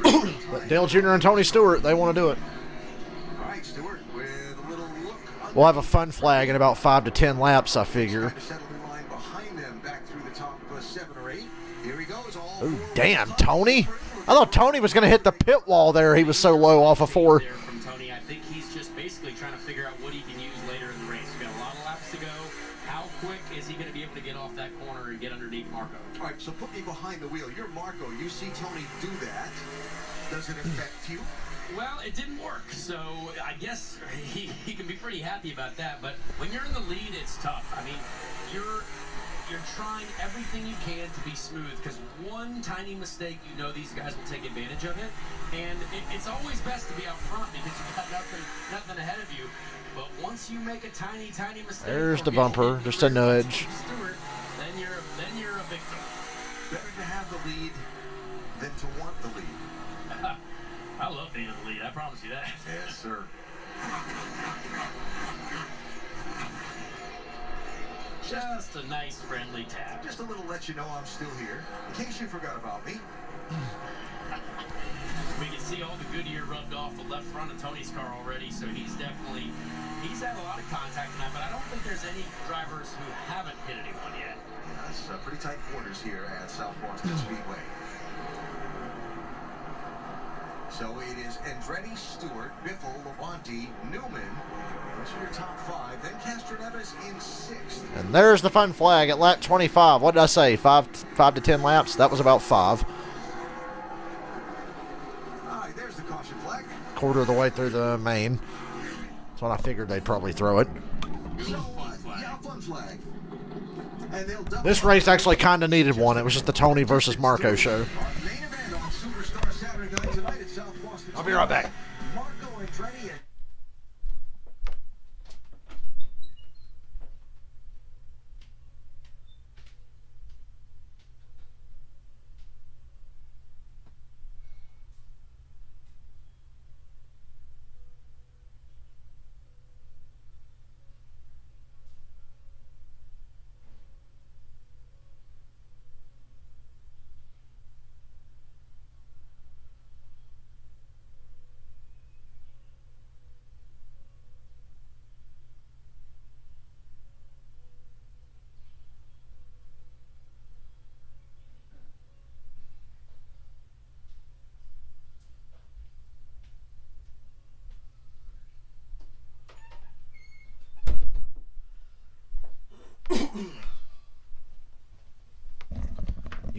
But Dale Jr. and Tony Stewart, they want to do it. We'll have a fun flag in about 5 to 10 laps, I figure. Ooh, damn, Tony. I thought Tony was going to hit the pit wall there. He was so low off of 4. From Tony, I think he's just basically trying to figure out what he can use later in the race. We've got a lot of laps to go. How quick is he going to be able to get off that corner and get underneath Marco? All right, so put me behind the wheel. You're Marco. You see Tony do that. Does it affect you? Well, it didn't work, so I guess he can be pretty happy about that. But when you're in the lead, it's tough. I mean, you're trying everything you can to be smooth, because one tiny mistake, these guys will take advantage of it. And it's always best to be out front because you've got nothing ahead of you. But once you make a tiny mistake, There's the bumper, just a nudge. Stewart, then you're a victim. Better to have the lead than to want the lead. I love being in the lead, I promise you that. Yes, sir. Just a nice, friendly tap. Just a little let you know I'm still here, in case you forgot about me. We can see all the Goodyear rubbed off the left front of Tony's car already, so he's had a lot of contact tonight, but I don't think there's any drivers who haven't hit anyone yet. Yeah, it's pretty tight quarters here at South Boston Speedway. So it is Andretti, Stewart, Biffle, Labonte, Newman. Those are your top 5. Then Castroneves in 6th. And there's the fun flag at lap 25. What did I say? 5 to 10 laps? That was about 5. All right, there's the caution flag. Quarter of the way through the main. That's when I figured they'd probably throw it. So, yeah, fun flag. And they'll double This race actually kind of needed one. It was just the Tony versus Marco show. main event on Superstar Saturday night tonight at South Boston. I'll be right back. Marco Andretti and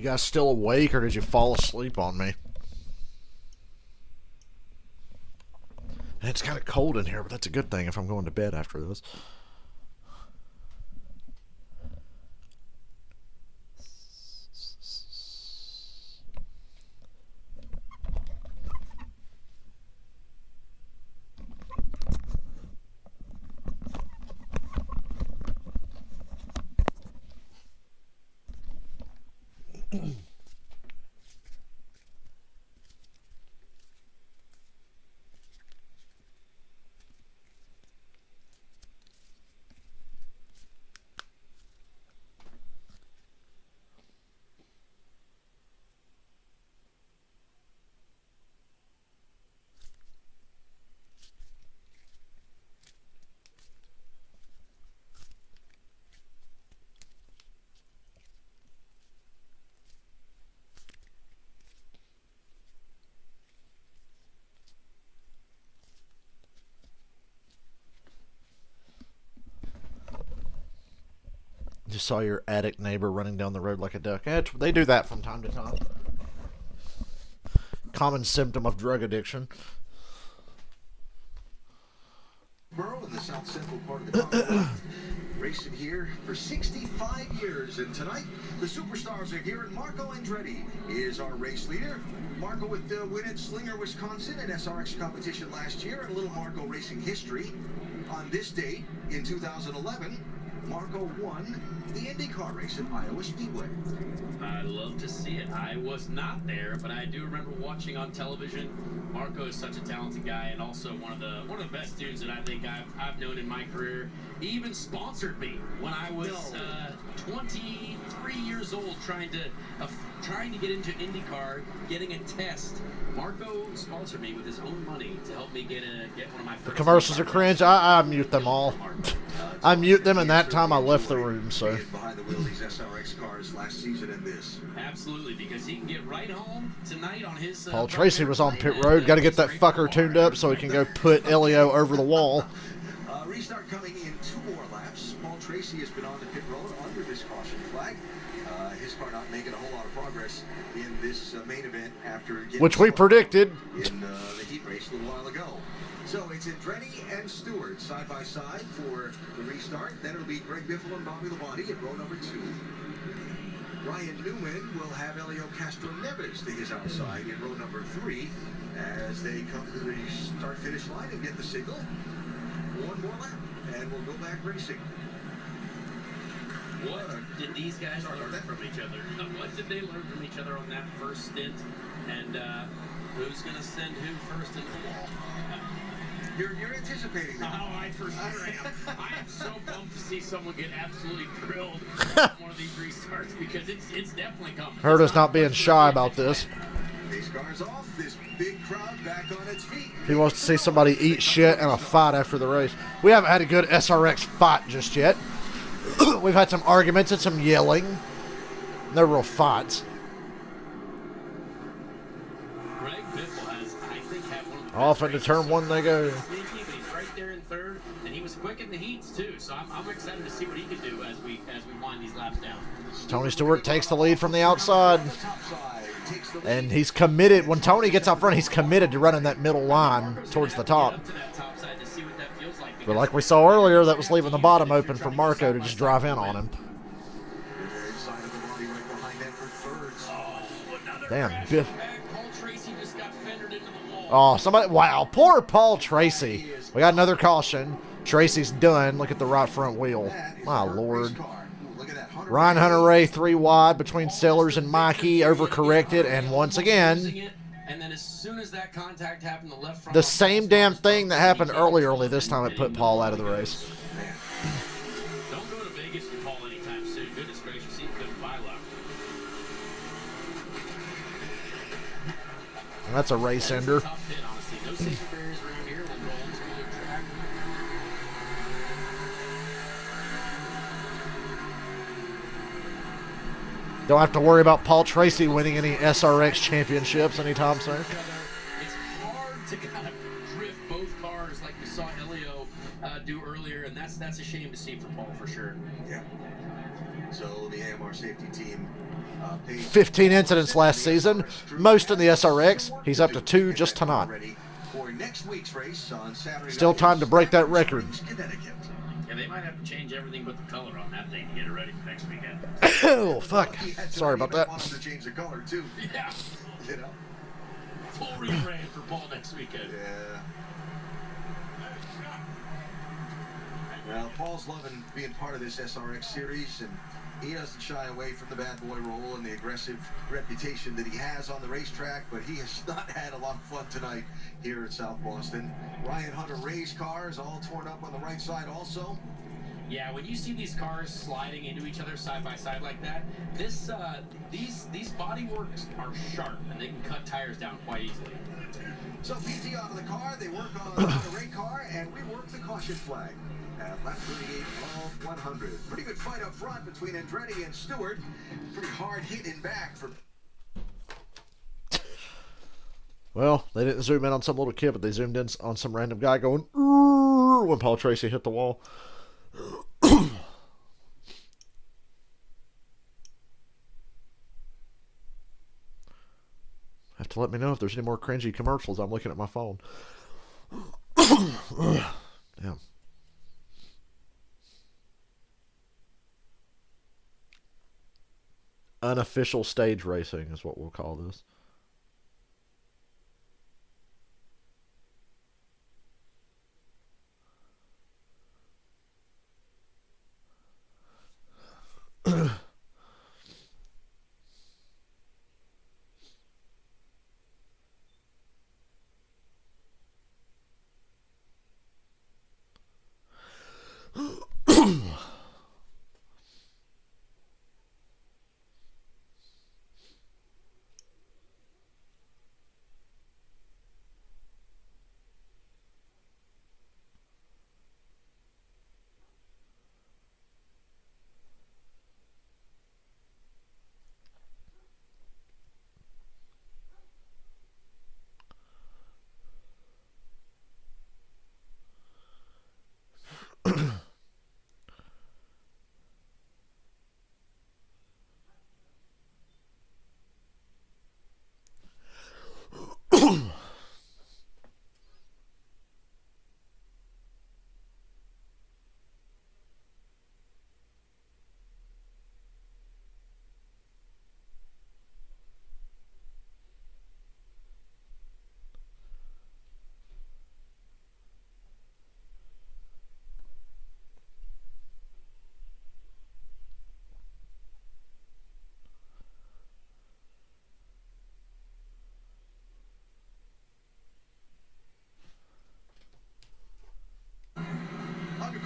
You guys still awake, or did you fall asleep on me? And it's kind of cold in here, but that's a good thing if I'm going to bed after this. Just saw your attic neighbor running down the road like a duck. They do that from time to time. Common symptom of drug addiction. Borough in the south central part of the Commonwealth. Racing here for 65 years, and tonight the superstars are here, and Marco Andretti is our race leader. Marco with the win at Slinger, Wisconsin, an SRX competition last year, and a little Marco racing history. On this date in 2011, Marco won the IndyCar race at Iowa Speedway. I love to see it. I was not there, but I do remember watching on television. Marco is such a talented guy, and also one of the best dudes that I think I've known in my career. He even sponsored me when I was 23 years old, trying to get into IndyCar, getting a test. Marco sponsored me with his own money to help me get one of my first. The commercials are cringe. I mute them all. I mute them, and that time I left the room. So. Behind the wheel of these SRX cars last season and this. Absolutely, because he can get right home tonight on his. Paul Tracy was on pit road. Got to get that fucker tuned up so he can go put Elio over the wall. Restart coming in 2 more laps. Paul Tracy has been on the pit road under this caution flag. His car not making a whole lot of progress in this main event after getting which we predicted in the heat race a little while ago. So it's Andretti and Stewart side by side for the restart. Then it'll be Greg Biffle and Bobby Labonte at row number 2. Ryan Newman will have Elio Castro-Neves to his outside in row number 3 as they come to the start-finish line and get the signal. 1 more lap, and we'll go back racing. What did these guys learn from each other? What did they learn from each other on that first stint? And who's going to send who first into the wall? You're anticipating that. Oh, I for sure am. I am so pumped to see someone get absolutely grilled on one of these restarts because it's definitely coming. Heard us not being shy about this. These cars off, this big crowd back on its feet. He wants to see somebody eat shit in a fight after the race. We haven't had a good SRX fight just yet. We've had some arguments and some yelling. No real fights. Greg Biffle has, I think, had one of the Off into turn 1 they go. sneaky, but he's right there in third, and he was quick in the heats too. So I'm excited to see what he can do as we wind these laps down. Tony Stewart takes the lead from the outside. And he's committed. When Tony gets out front, he's committed to running that middle line towards the top. But like we saw earlier, that was leaving the bottom open for Marco to just drive in on him. Damn, Biff. Oh, somebody. Wow, poor Paul Tracy. We got another caution. Tracy's done. Look at the right front wheel. My Lord. Ryan Hunter-Ray 3 wide between Sellers and Mikey, overcorrected, and once again, and then as soon as that contact happened, the left front the same damn thing that happened earlier, only this time it put Paul out of the race. Don't go to Vegas with Paul anytime soon. Goodness gracious, he couldn't buy luck. That's a race ender. Tough hit, honestly. No safety barriers around here. We'll roll into the track. Don't have to worry about Paul Tracy winning any SRX championships anytime soon. It's hard to kind of drift both cars like we saw Elio do earlier, and that's a shame to see for Paul for sure. Yeah. So the AMR safety team 15 incidents last season, most in the SRX. He's up to 2 just tonight. For next week's race on Saturday Still time to break that record. Yeah, they might have to change everything but the color on that thing to get it ready for next weekend. Oh, fuck. Sorry about that. To change the color too. Yeah. You know. Full rebrand for Paul next weekend. Yeah. Well, Paul's loving being part of this SRX series, and he doesn't shy away from the bad boy role and the aggressive reputation that he has on the racetrack, but he has not had a lot of fun tonight here at South Boston. Ryan Hunter Ray's car is all torn up on the right side also. Yeah, when you see these cars sliding into each other side by side like that, these body works are sharp and they can cut tires down quite easily. So PT out of the car, they work on the Hunter Ray car, and we work the caution flag. At lap 38 of 100. Pretty good fight up front between Andretti and Stewart. Pretty hard hit in back for. Well, they didn't zoom in on some little kid, but they zoomed in on some random guy going when Paul Tracy hit the wall. Have to let me know if there's any more cringy commercials. I'm looking at my phone. Damn. Unofficial stage racing is what we'll call this.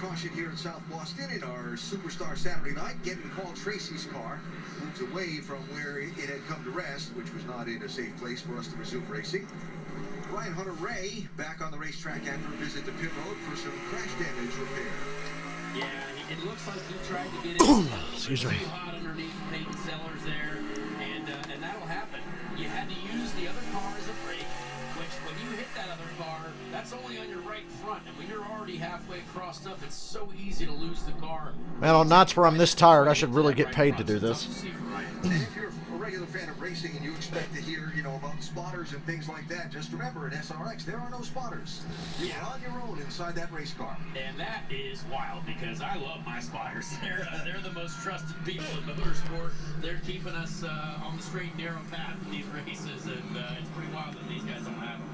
Caution here in South Boston in our Superstar Saturday night. Getting Paul Tracy's car moves away from where it had come to rest, which was not in a safe place for us to resume racing. Ryan Hunter Ray back on the racetrack after a visit to pit road for some crash damage repair. Yeah, it looks like he tried to get it. Excuse me. Too hot underneath the paint cellars there, and that'll happen. You had to use the other car as a brake. Which, when you hit that other car, that's only on your right front. And when you're already halfway crossed up, it's so easy to lose the car. Man, on nights where I'm this tired, I should really get paid to do this. And if you're a regular fan of racing and you expect to hear, about spotters and things like that, just remember, in SRX, there are no spotters. You're on your own inside that race car. And that is wild, because I love my spotters. They're the most trusted people in motorsport. They're keeping us on the straight and narrow path in these races, and it's pretty wild that these guys don't have them.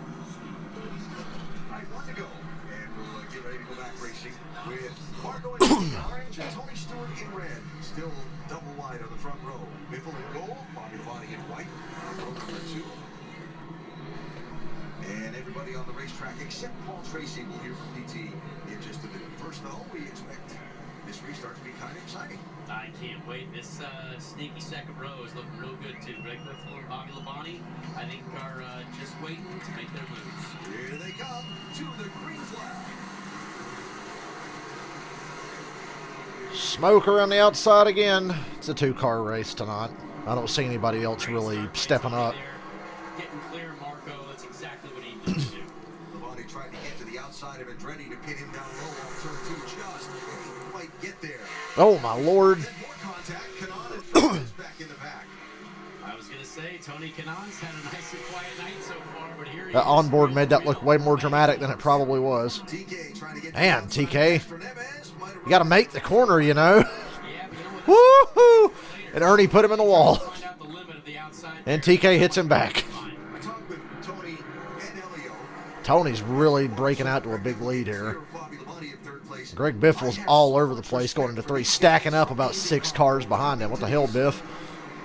All right, one to go. And we'll get ready to go back racing with Marco in orange and Tony Stewart in red. Still double wide on the front row. Biffle in gold, Bobby Labonte in white. Row number 2. And everybody on the racetrack except Paul Tracy will hear from PT in just a minute. First, though, we expect this restart to be kind of exciting. I can't wait. This sneaky second row is looking real good, too. Greg Biffle and Bobby Labonte, I think, are just waiting to make their moves. Here they come to the green flag. Smoke around the outside again. It's a 2-car race tonight. I don't see anybody else really stepping up. Getting clear, Marco. That's exactly what he needs to do. Labonte tried to get to the outside of Andretti to pin him down low on turn just didn't quite get there. Oh, my Lord. More contact. Kanan and Fred is back in the back. I was going to say, Tony Kanan's had a nice and quiet night so far, but here he That is. onboard made that look way more dramatic than it probably was. Man, TK. You got to make the corner, you know. Woo-hoo! And Ernie put him in the wall. And TK hits him back. Tony's really breaking out to a big lead here. Greg Biffle's all over the place going into 3, stacking up about 6 cars behind him. What the hell, Biff?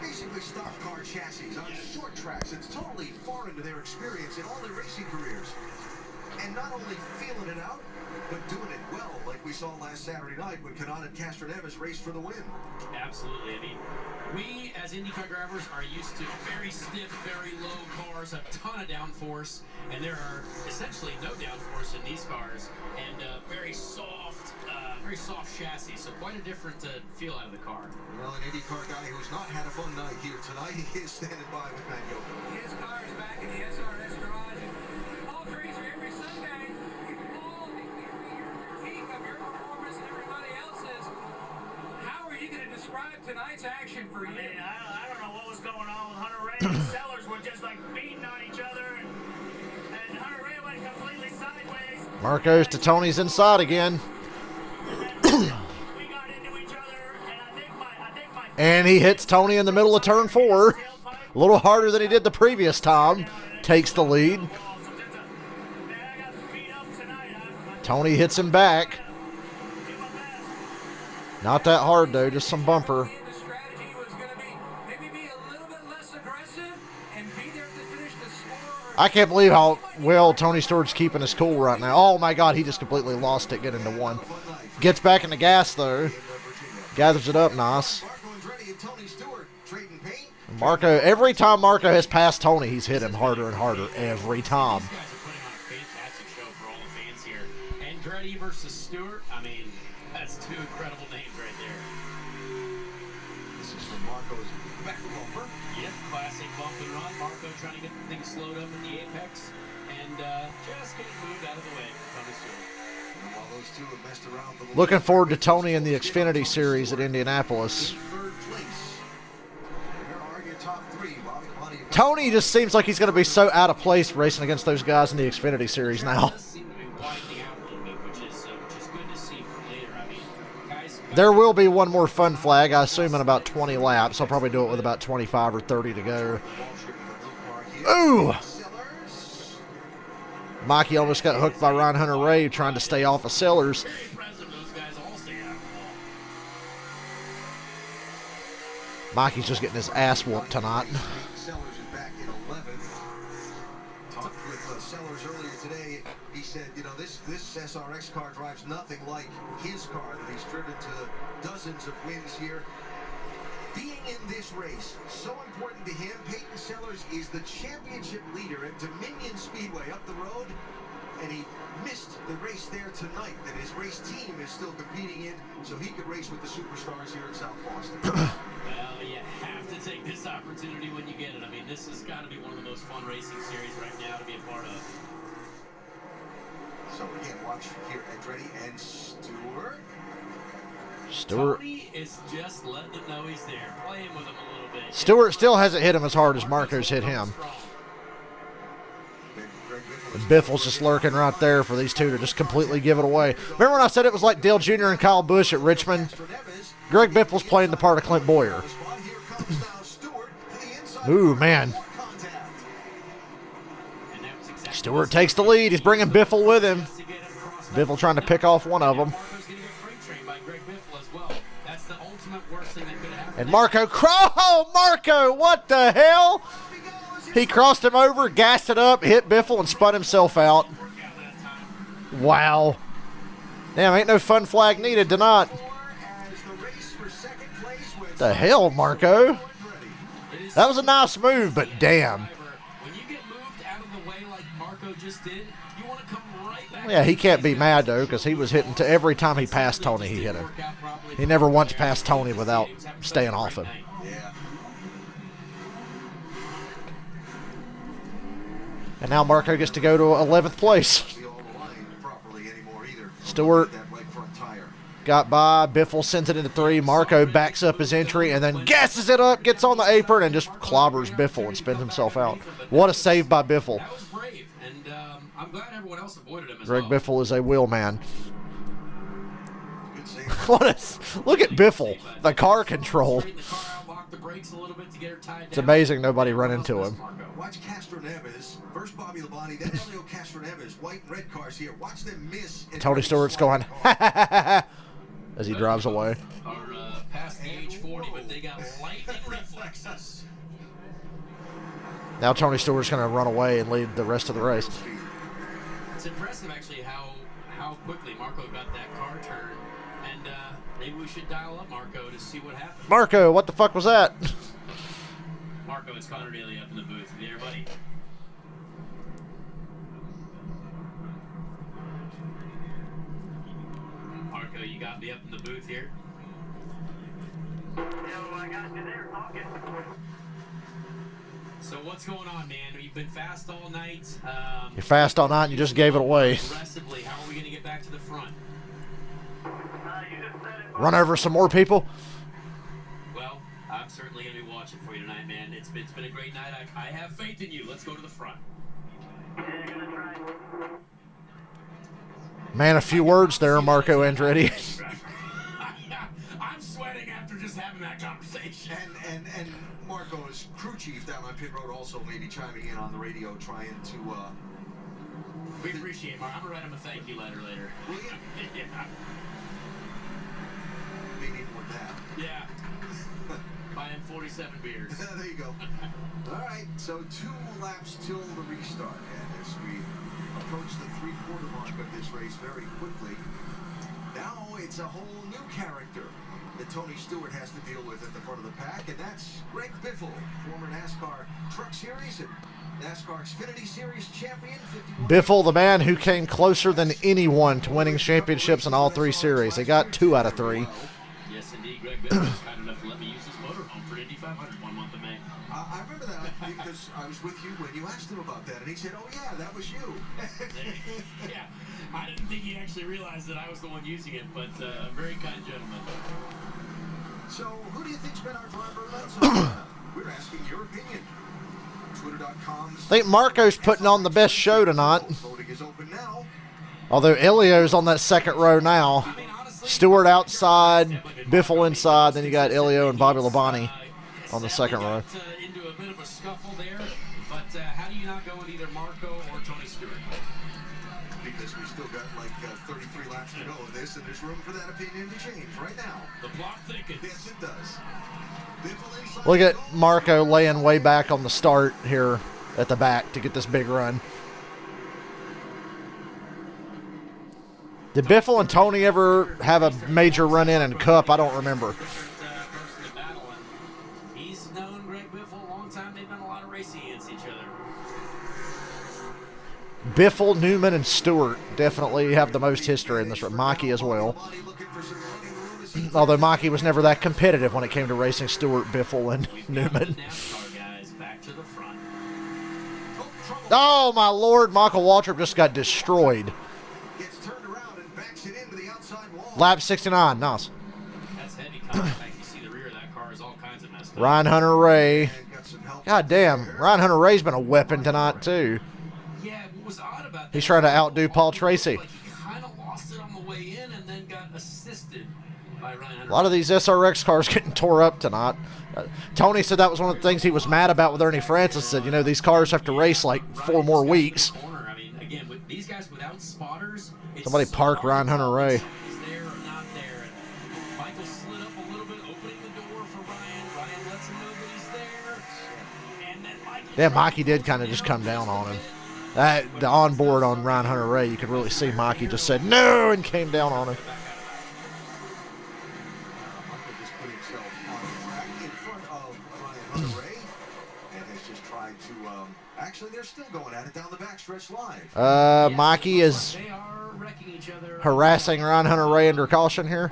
Basically stock car chassis on short tracks. It's totally foreign to their experience in all their racing careers. And not only feeling it out, but doing it well, like we saw last Saturday night when Kanan and Castroneves raced for the win. Absolutely. I mean, we as IndyCar drivers are used to very stiff, very low cars, a ton of downforce, and there are essentially no downforce in these cars, and very soft chassis. So quite a different feel out of the car. Well, an IndyCar guy who's not had a fun night here tonight, he is standing by with Matt Yoakum. His car is back in the SRX garage. All crazy every Sunday. All critique of your performance and everybody else's. How are you going to describe tonight's action for you? I don't know what was going on with Hunter Ray. The sellers were just like beating on each other, and Hunter Ray went completely sideways. Marco's to Tony's inside again. And he hits Tony in the middle of turn 4. A little harder than he did the previous time. Takes the lead. Tony hits him back. Not that hard, though. Just some bumper. I can't believe how well Tony Stewart's keeping his cool right now. Oh, my God. He just completely lost it getting into 1. Gets back in the gas, though. Gathers it up nice. Marco, every time Marco has passed Tony, he's hit him harder and harder every time. Andretti versus Stewart. I mean, that's 2 incredible names right there. This is from Marco's back bumper. Yep, classic bump and run. Marco trying to get things slowed up in the apex and just getting moved out of the way from Tony Stewart. And while those two have messed around for the Looking forward to Tony in the Xfinity Series at Indianapolis. Tony just seems like he's going to be so out of place racing against those guys in the Xfinity Series now. There will be one more fun flag, I assume, in about 20 laps. I'll probably do it with about 25 or 30 to go. Ooh! Mikey almost got hooked by Ryan Hunter-Ray trying to stay off of Sellers. Mikey's just getting his ass whooped tonight. Sellers is back in 11th. Talked with Sellers earlier today. He said, you know, this SRX car drives nothing like his car that he's driven to dozens of wins here. Being in this race, so important to him. Peyton Sellers is the championship leader at Dominion Speedway up the road, and he missed the race there tonight that his race team is still competing in, so he could race with the superstars here in South Boston. Well, you have to take this opportunity when you get it. I mean, this has got to be one of the most fun racing series right now to be a part of. So again, watch here, Andretti and Stewart. Tony is just letting them know he's there, playing with him a little bit. Stewart still hasn't hit him as hard as Marco's hit him. And Biffle's just lurking right there for these two to just completely give it away. Remember when I said it was like Dale Jr. and Kyle Busch at Richmond? Greg Biffle's playing the part of Clint Boyer. Ooh, man. Stewart takes the lead. He's bringing Biffle with him. Biffle trying to pick off one of them. And Marco, oh, Marco, what the hell? He crossed him over, gassed it up, hit Biffle, and spun himself out. Wow. Damn, ain't no fun flag needed tonight. The hell, Marco? That was a nice move, but damn. Yeah, he can't be mad, though, because he was hitting to every time he passed Tony, he hit him. He never once passed Tony without staying off him. And now Marco gets to go to 11th place. Stewart got by. Biffle sends it into 3. Marco backs up his entry and then gasses it up, gets on the apron, and just clobbers Biffle and spins himself out. What a save by Biffle. That was brave, and I'm glad everyone else avoided him as Greg well. Biffle is a wheel man. What a, look at Biffle, the car control. It's amazing nobody run into him. Watch Castro Neves. First Bobby Labonte, then Elio Castro Neves. White and red cars here. Watch them miss. Tony Stewart's going as he drives away. Are past the age 40, but they got lightning reflexes. Now Tony Stewart's going to run away and lead the rest of the race. It's impressive, actually, how quickly Marco got that car turned. And maybe we should dial up Marco to see what happened. Marco, what the fuck was that? Marco, it's Connor Daly up in the booth. There, buddy. Marco, you got me up in the booth here. I got you there talking. So what's going on, man? You've been fast all night. You're fast all night and you just gave it away. Aggressively, how are we going to get back to the front? Run over some more people? Well, I'm certainly going to be watching for you tonight, man. It's been a great night. I have faith in you. Let's go to the front. Man, a few words there, Marco Andretti. I'm sweating after just having that conversation. And Marco's crew chief down on pit road also maybe chiming in on the radio, trying to. We appreciate it, Mark. I'm gonna write him a thank you letter later. Will you? Yeah. Maybe more than that. Yeah. Buy him 47 beers. There you go. All right, so 2 laps till the restart, and as we approach the 3/4 mark of this race very quickly, now it's a whole new character that Tony Stewart has to deal with at the front of the pack, and that's Greg Biffle, former NASCAR Truck Series and NASCAR Xfinity Series champion. Biffle, the man who came closer than anyone to winning championships in all 3 series. He got 2 out of 3. Yes, indeed. Greg Biffle was kind enough to let me use his motorhome for Indy 500 one month of May. I remember that because I was with you when you asked him about that, and he said, "Oh yeah, that was you." Yeah, I didn't think he actually realized that I was the one using it, but a very kind gentleman. So, who do you think's been our driver of We're asking your opinion. Twitter.com. I think Marco's putting on the best show tonight. Voting is open now. Although Elio's on that second row now. Stewart outside, Biffle inside, then you got Elio and Bobby Labonte on the second row. Into a bit of a scuffle there, but how do you not go with either Marco or Tony Stewart? Because we still got like 33 laps to go in this, and there's room for that opinion to change right now. The block thickens. Yes, it does. Biffle inside. Look at Marco laying way back on the start here at the back to get this big run. Did Biffle and Tony ever have a major run-in in Cup? I don't remember. He's known Greg Biffle a long time. They've done a lot of racing against each other. Biffle, Newman, and Stewart definitely have the most history in this. Maki as well. Although Maki was never that competitive when it came to racing Stewart, Biffle, and Newman. Oh, my Lord. Michael Waltrip just got destroyed. Lap 69. Nice. That's heavy contact. You see the rear of that car is all kinds of messed up. Ryan Hunter-Ray. God damn. Ryan Hunter-Ray's been a weapon tonight, too. Yeah, what was odd about that? He's trying to outdo Paul Tracy. Like he kind of lost it on the way in and then got assisted by Ryan Hunter. A lot of these SRX cars getting tore up tonight. Tony said that was one of the things he was mad about with Ernie Francis. Said, you know, these cars have to race like 4 more weeks. I mean, again, with these guys without spotters, Somebody park Ryan Hunter-Ray. Is there or not there? And Michael slid up a little bit, opening the door for Ryan. Ryan lets him know that he's there. And then Michael. Yeah, Mikey did kind of just come down on him. The onboard on Ryan Hunter-Ray, you could really see Mikey just said no and came down on him. Michael just put himself on the track in front of Ryan Hunter-Ray and has just tried to. Actually, they're still going at it down the backstretch live. Mikey is harassing Ryan Hunter-Ray under caution here.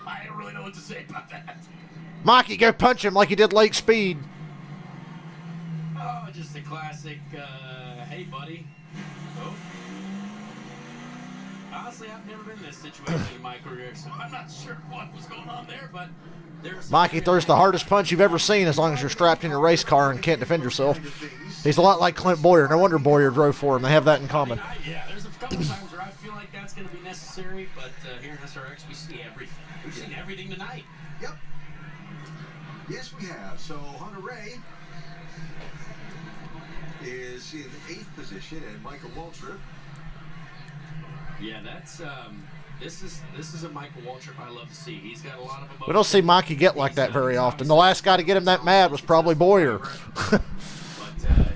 I don't really know what to say about that. Mikey, go punch him like he did Lake Speed. Oh, just a classic, hey, buddy. Oh. honestly, I've never been in this situation in my career, so I'm not sure what was going on there, but there's... Mikey throws the hardest punch you've ever seen as long as you're strapped in your race car and can't defend yourself. He's a lot like Clint Boyer. No wonder Boyer drove for him. They have that in common. Yeah, there's a couple times where I feel like that's going to be necessary, but here in SRX, we see everything. We've seen everything tonight. Yep. Yes, we have. So Hunter Ray is in 8th position, and Michael Waltrip. Yeah, that's this is a Michael Waltrip I love to see. He's got a lot of emotion. We don't see Mikey get like that very often. The last guy to get him that mad was probably Boyer. But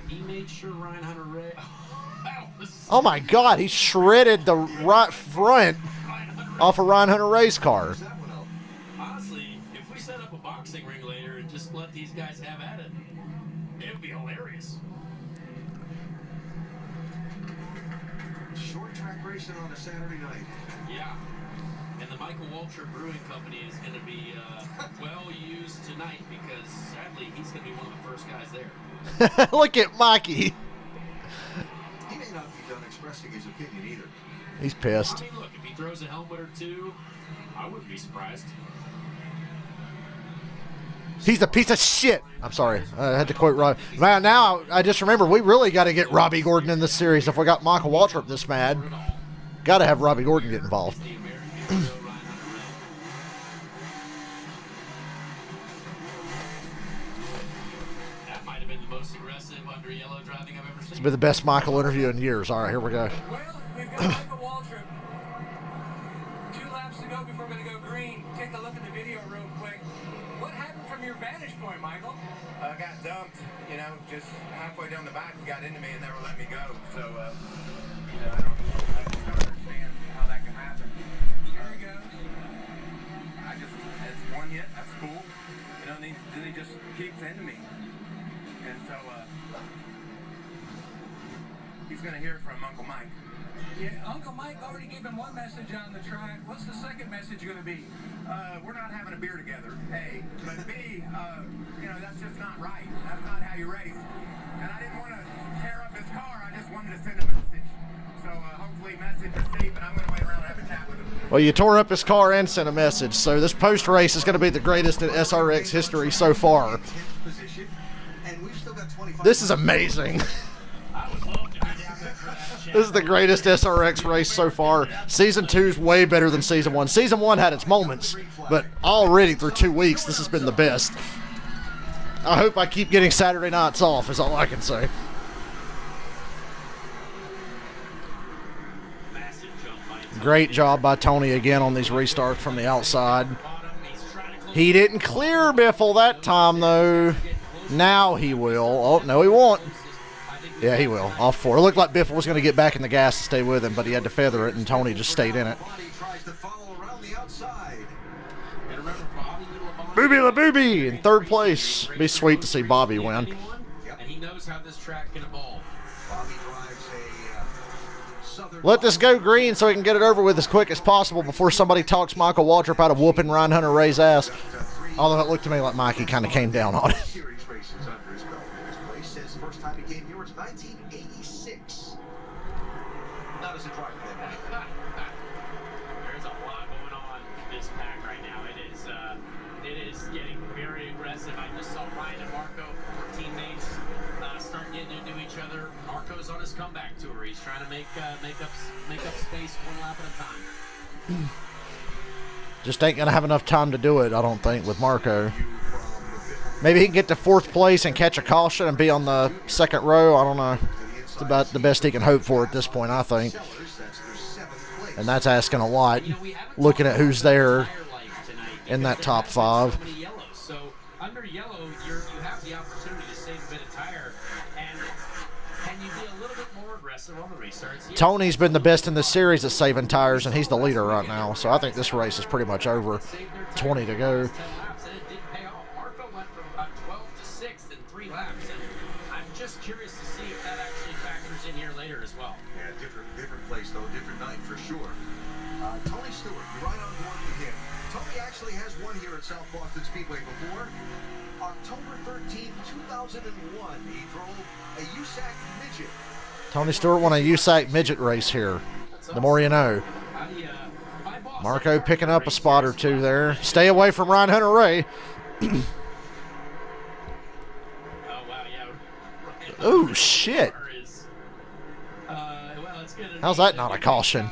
he made sure Ryan Hunter Ray. Oh my God, he shredded the right front off of Ryan Hunter Ray's car. Honestly, if we set up a boxing ring later and just let these guys have at it, it would be hilarious. Short track racing on a Saturday night. Yeah. And the Michael Waltrip Brewing Company is going to be well used tonight because sadly he's going to be one of the first guys there. Look at Mikey. He may not be done expressing his opinion either. He's pissed. I mean, look, if he throws a helmet or two, I wouldn't be surprised. He's a piece of shit. I'm sorry. I had to quote Rob. Man, now I just remember we really got to get Robbie Gordon in this series if we got Michael Waltrip this mad. Got to have Robbie Gordon get involved. That might have been the most aggressive under yellow driving I've ever seen. It's been the best Michael interview in years. All right, here we go. Well, we've got Michael Waltrip. 2 laps to go before we're going to go green. Take a look at the video real quick. What happened from your vantage point, Michael? I got dumped, just halfway down the back, got into me and never let me go. So, I don't understand how that can happen. Here he goes. It's one hit, that's cool. Then he just keeps into me. And so, he's going to hear from Uncle Mike. Yeah, Uncle Mike already gave him one message on the track. What's the second message going to be? We're not having a beer together, A. But B, that's just not right. That's not how you race. And I didn't want to tear up his car. I just wanted to send a message. So hopefully message is safe, but I'm going to wait around and have a chat with him. Well, you tore up his car and sent a message. So this post-race is going to be the greatest in SRX history so far. This is amazing. This is the greatest SRX race so far. Season 2 is way better than Season 1. Season 1 had its moments, but already through 2 weeks, this has been the best. I hope I keep getting Saturday nights off, is all I can say. Great job by Tony again on these restarts from the outside. He didn't clear Biffle that time, though. Now he will. Oh, no, he won't. Yeah, he will. Off 4. It looked like Biffle was going to get back in the gas to stay with him, but he had to feather it, and Tony just stayed in it. Booby la Booby in 3rd place. Be sweet to see Bobby win. And he knows how this track can evolve. Let this go green so he can get it over with as quick as possible before somebody talks Michael Waltrip out of whooping Ryan Hunter Ray's ass. Although it looked to me like Mikey kind of came down on it. First time he came here was 1986. Not as a driver then. There's a lot going on in this pack right now. It is getting very aggressive. I just saw Ryan and Marco, teammates, start getting into each other. Marco's on his comeback tour. He's trying to make up space 1 lap at a time. Just ain't going to have enough time to do it, I don't think, with Marco. Maybe he can get to 4th place and catch a caution and be on the 2nd row. I don't know. It's about the best he can hope for at this point, I think. And that's asking a lot, looking at who's there in that top 5. So under yellow, you have the opportunity to save a bit of tire. And can you be a little bit more aggressive on the restarts? Tony's been the best in this series at saving tires, and he's the leader right now. So I think this race is pretty much over. 20 to go. Curious to see if that actually factors in here later as well. Yeah, different place though, different night for sure. Tony Stewart, you're right on board with him. Tony actually has won here at South Boston Speedway before. October 13, 2001, he drove a USAC midget. Tony Stewart won a USAC midget race here. The more you know. I Marco picking up a spot or two there. Stay away from Ryan Hunter-Ray. Oh, shit. How's that not a caution?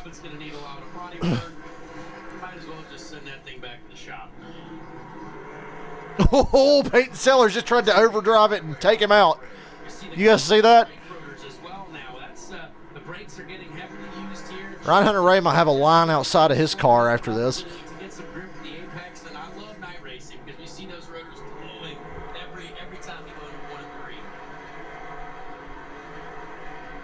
Oh, Peyton Sellers just tried to overdrive it and take him out. You guys see that? Ryan Hunter-Ray might have a line outside of his car after this.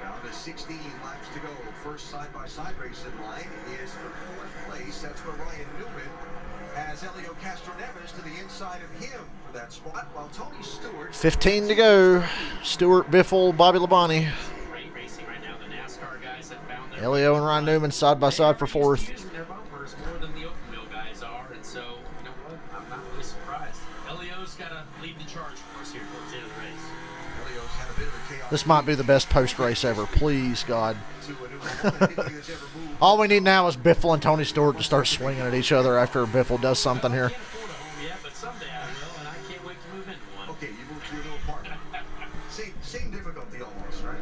Now the 16 laps to go. First side-by-side race in line is for fourth place. That's where Ryan Newman has Elio Castroneves to the inside of him for that spot, while Tony Stewart... 15 to go. Stewart, Biffle, Bobby Labonte. Elio and Ryan Newman side by side for fourth. This might be the best post race ever. Please, God. All we need now is Biffle and Tony Stewart to start swinging at each other after Biffle does something here. Okay, you moved to your little park. Same difficulty almost, right?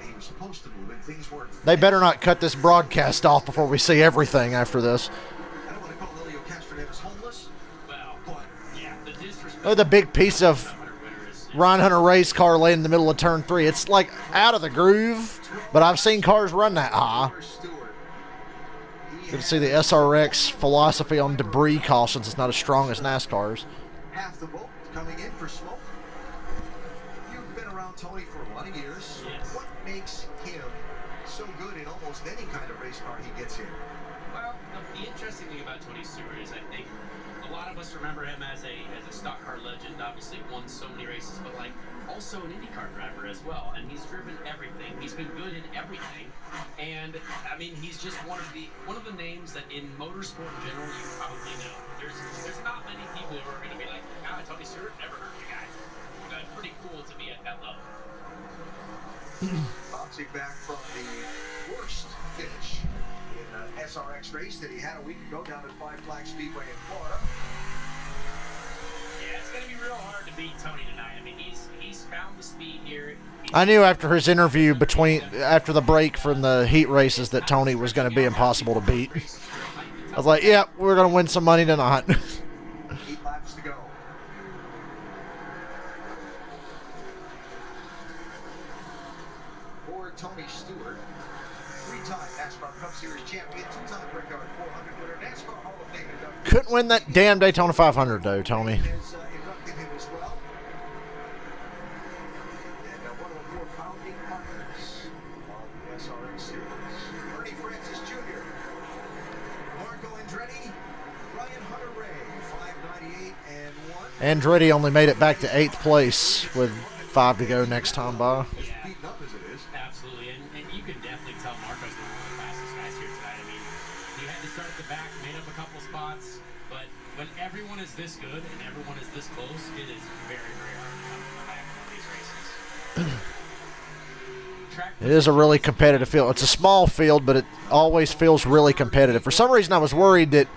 He was supposed to move and things weren't... They better not cut this broadcast off before we see everything after this. I don't want to call Elio Castroneves homeless. Well, but yeah, the disrespect... Oh, the big piece of Ryan Hunter-Ray's car laying in the middle of turn 3. It's like out of the groove, but I've seen cars run that high. You can see the SRX philosophy on debris cautions is not as strong as NASCAR's. Half the vote coming in for smoke. You've been around Tony for a lot of years. Yes. What makes him so good in almost any kind of race car he gets in? Well, the interesting thing about Tony Stewart is I think a lot of us remember him as a stock car legend. Obviously won so many races, but like also an IndyCar driver as well. And he's driven everything. He's been good in everything. And I mean, he's just one of the names that in motorsport in general you probably know. There's not many people who are going to be like, Tony Stewart never heard the guy. But it's pretty cool to be at that level. Bouncing back from the worst finish in an SRX race that he had a week ago down at Five Flags Speedway in Florida. Yeah, it's going to be real hard to beat Tony tonight. I mean, he's found the speed here. I knew after his interview after the break from the heat races that Tony was going to be impossible to beat. I was like, yeah, we're going to win some money tonight. 8 laps to go. For Tony Stewart, 3-time NASCAR Cup Series champion, 2-time Brickyard 400 winner, NASCAR Hall of Famer. Couldn't win that damn Daytona 500 though, Tony. Andretti only made it back to 8th place with 5 to go next time by. Absolutely, and you can definitely tell Marco's one of the fastest guys here tonight. I mean, he had to start at the back, made up a couple spots, but when everyone is this good and everyone is this close, it is very, very hard to come from the back of these races. It is a really competitive field. It's a small field, but it always feels really competitive. For some reason, I was worried that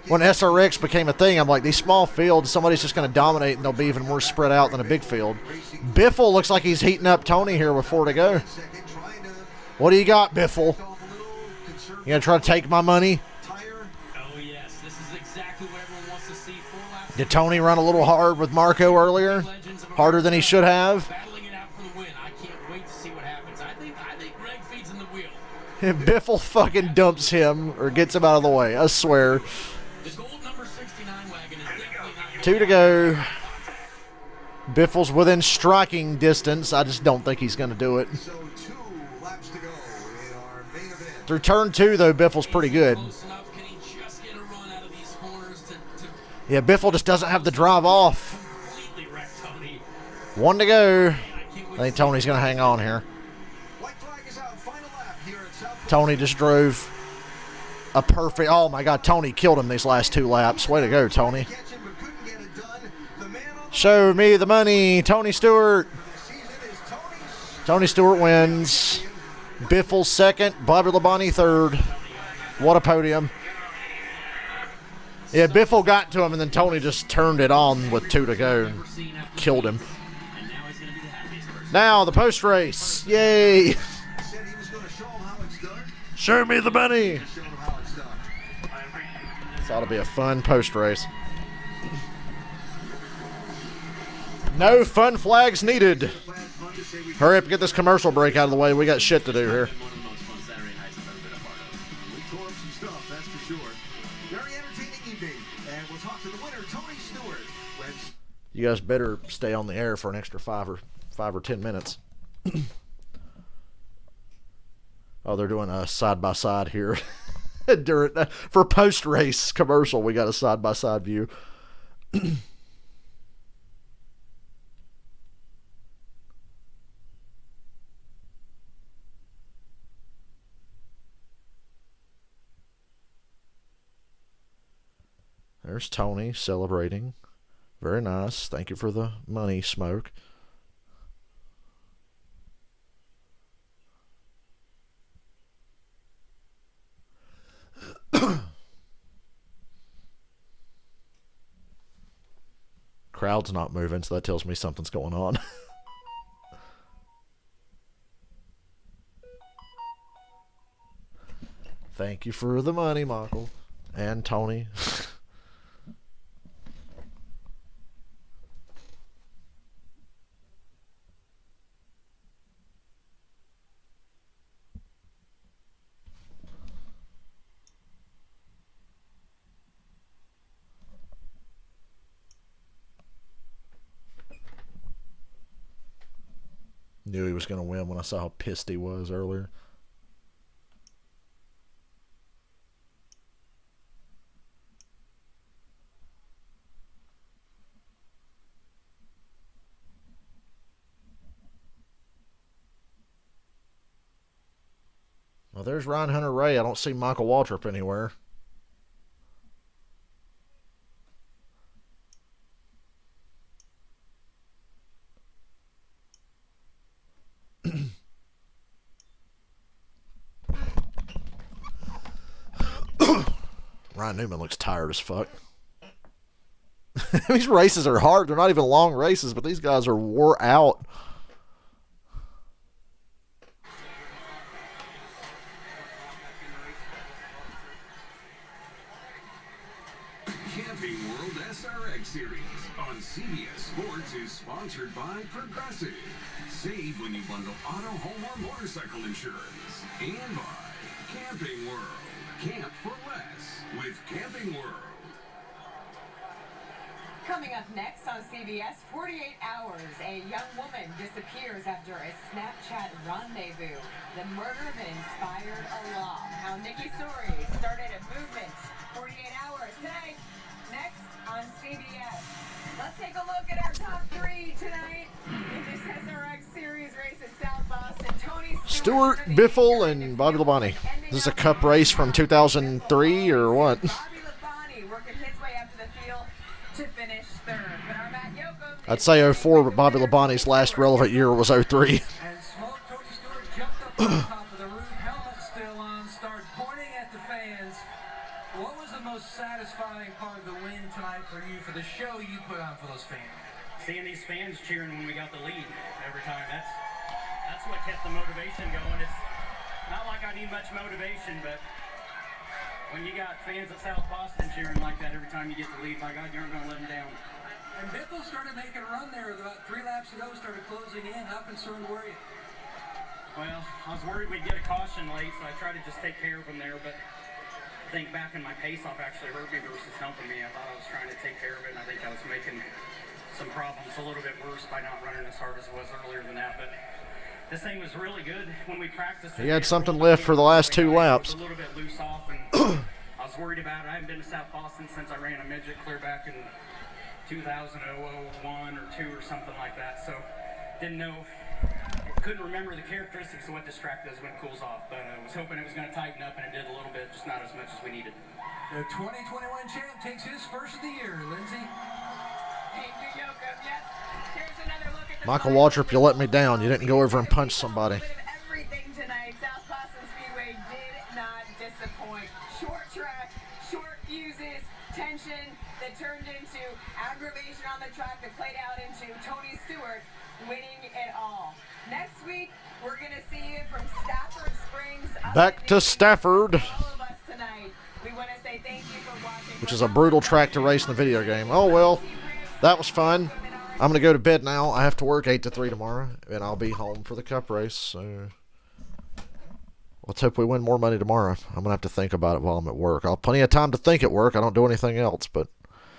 when SRX became a thing, I'm like, these small fields, somebody's just going to dominate, and they'll be even more spread out than a big field. Biffle looks like he's heating up Tony here with 4 to go. What do you got, Biffle? You going to try to take my money? Oh, yes, this is exactly what everyone wants to see. 4 laps. Did Tony run a little hard with Marco earlier? Harder than he should have? If Biffle fucking dumps him or gets him out of the way, I swear. 2 to go. Biffle's within striking distance. I just don't think he's going to do it. Through turn 2, though, Biffle's pretty good. Yeah, Biffle just doesn't have the drive off. 1 to go. I think Tony's going to hang on here. Tony just drove a perfect... Oh, my God. Tony killed him these last 2 laps. Way to go, Tony. Show me the money. Tony Stewart. Tony Stewart wins. Biffle second, Bobby Labonte third. What a podium. Yeah, Biffle got to him, and then Tony just turned it on with 2 to go and killed him. Now, the post race. Yay. Show me the money. This ought to be a fun post race. No fun flags needed. Hurry up and get this commercial break out of the way. We got shit to do here. We tore up some stuff, that's for sure. Very entertaining evening. And we'll talk to the winner, Tony Stewart. You guys better stay on the air for an extra 5 or 10 minutes. Oh, they're doing a side-by-side here. For post-race commercial, we got a side-by-side view. There's Tony celebrating. Very nice. Thank you for the money, Smoke. Crowd's not moving, so that tells me something's going on. Thank you for the money, Michael. And Tony. Knew he was going to win when I saw how pissed he was earlier. Well, there's Ryan Hunter-Ray. I don't see Michael Waltrip anywhere. Ryan Newman looks tired as fuck. These races are hard. They're not even long races, but these guys are wore out. Camping World SRX Series on CBS Sports is sponsored by Progressive. Save when you bundle auto, home, or motorcycle insurance. And by Camping World. Camp for less with Camping World. Coming up next on CBS, 48 hours, a young woman disappears after a Snapchat rendezvous. The murder that inspired a law. How Nikki Story started a movement. 48 hours tonight. Next on CBS. Let's take a look at our top 3 tonight in this SRX Series race at South Boston. Tony Stewart, Biffle, and Bobby Labonte. Is this a cup race from 2003 or what? Bobby Labonte working his way up to the field to finish third. But our Matt Yoko I'd say 04, but Bobby Labonte's last relevant year was 03. And Smoke, Tony Stewart jumped up on top of the roof, helmet still on, started pointing at the fans. What was the most satisfying part of the win tonight for you, for the show you put on for those fans? Seeing these fans cheering when we got the lead every time, that's what kept the motivation going. It's not like I need much motivation, but when you got fans at South Boston cheering like that every time you get the lead, by God, you aren't going to let them down. And Biffle started making a run there about 3 laps ago, started closing in. How concerned were you? Well, I was worried we'd get a caution late, so I tried to just take care of them there, but I think back in my pace-off actually hurt me versus helping me. I thought I was trying to take care of it, and I think I was making some problems a little bit worse by not running as hard as it was earlier than that, but this thing was really good when we practiced. He had something left for the last 2 laps. A little bit loose off, and I was worried about it. I haven't been to South Boston since I ran a midget clear back in 2001 or 2 or something like that, so didn't know, couldn't remember the characteristics of what this track does when it cools off, but I was hoping it was going to tighten up, and it did a little bit, just not as much as we needed. The 2021 champ takes his first of the year, Lindsay. Michael Waltrip, you let me down. You didn't go over and punch somebody. Everything tonight. South fuses, tension that turned into aggravation on the track that played out into Tony Stewart winning it all. Next week, we're going to see it from Stafford Springs. Back to Stafford, All of us tonight. We want to say thank you for watching. which is a brutal track to race in the video game. Oh, well, that was fun. I'm going to go to bed now. I have to work 8 to 3 tomorrow, and I'll be home for the Cup race. So let's hope we win more money tomorrow. I'm going to have to think about it while I'm at work. I'll have plenty of time to think at work. I don't do anything else, but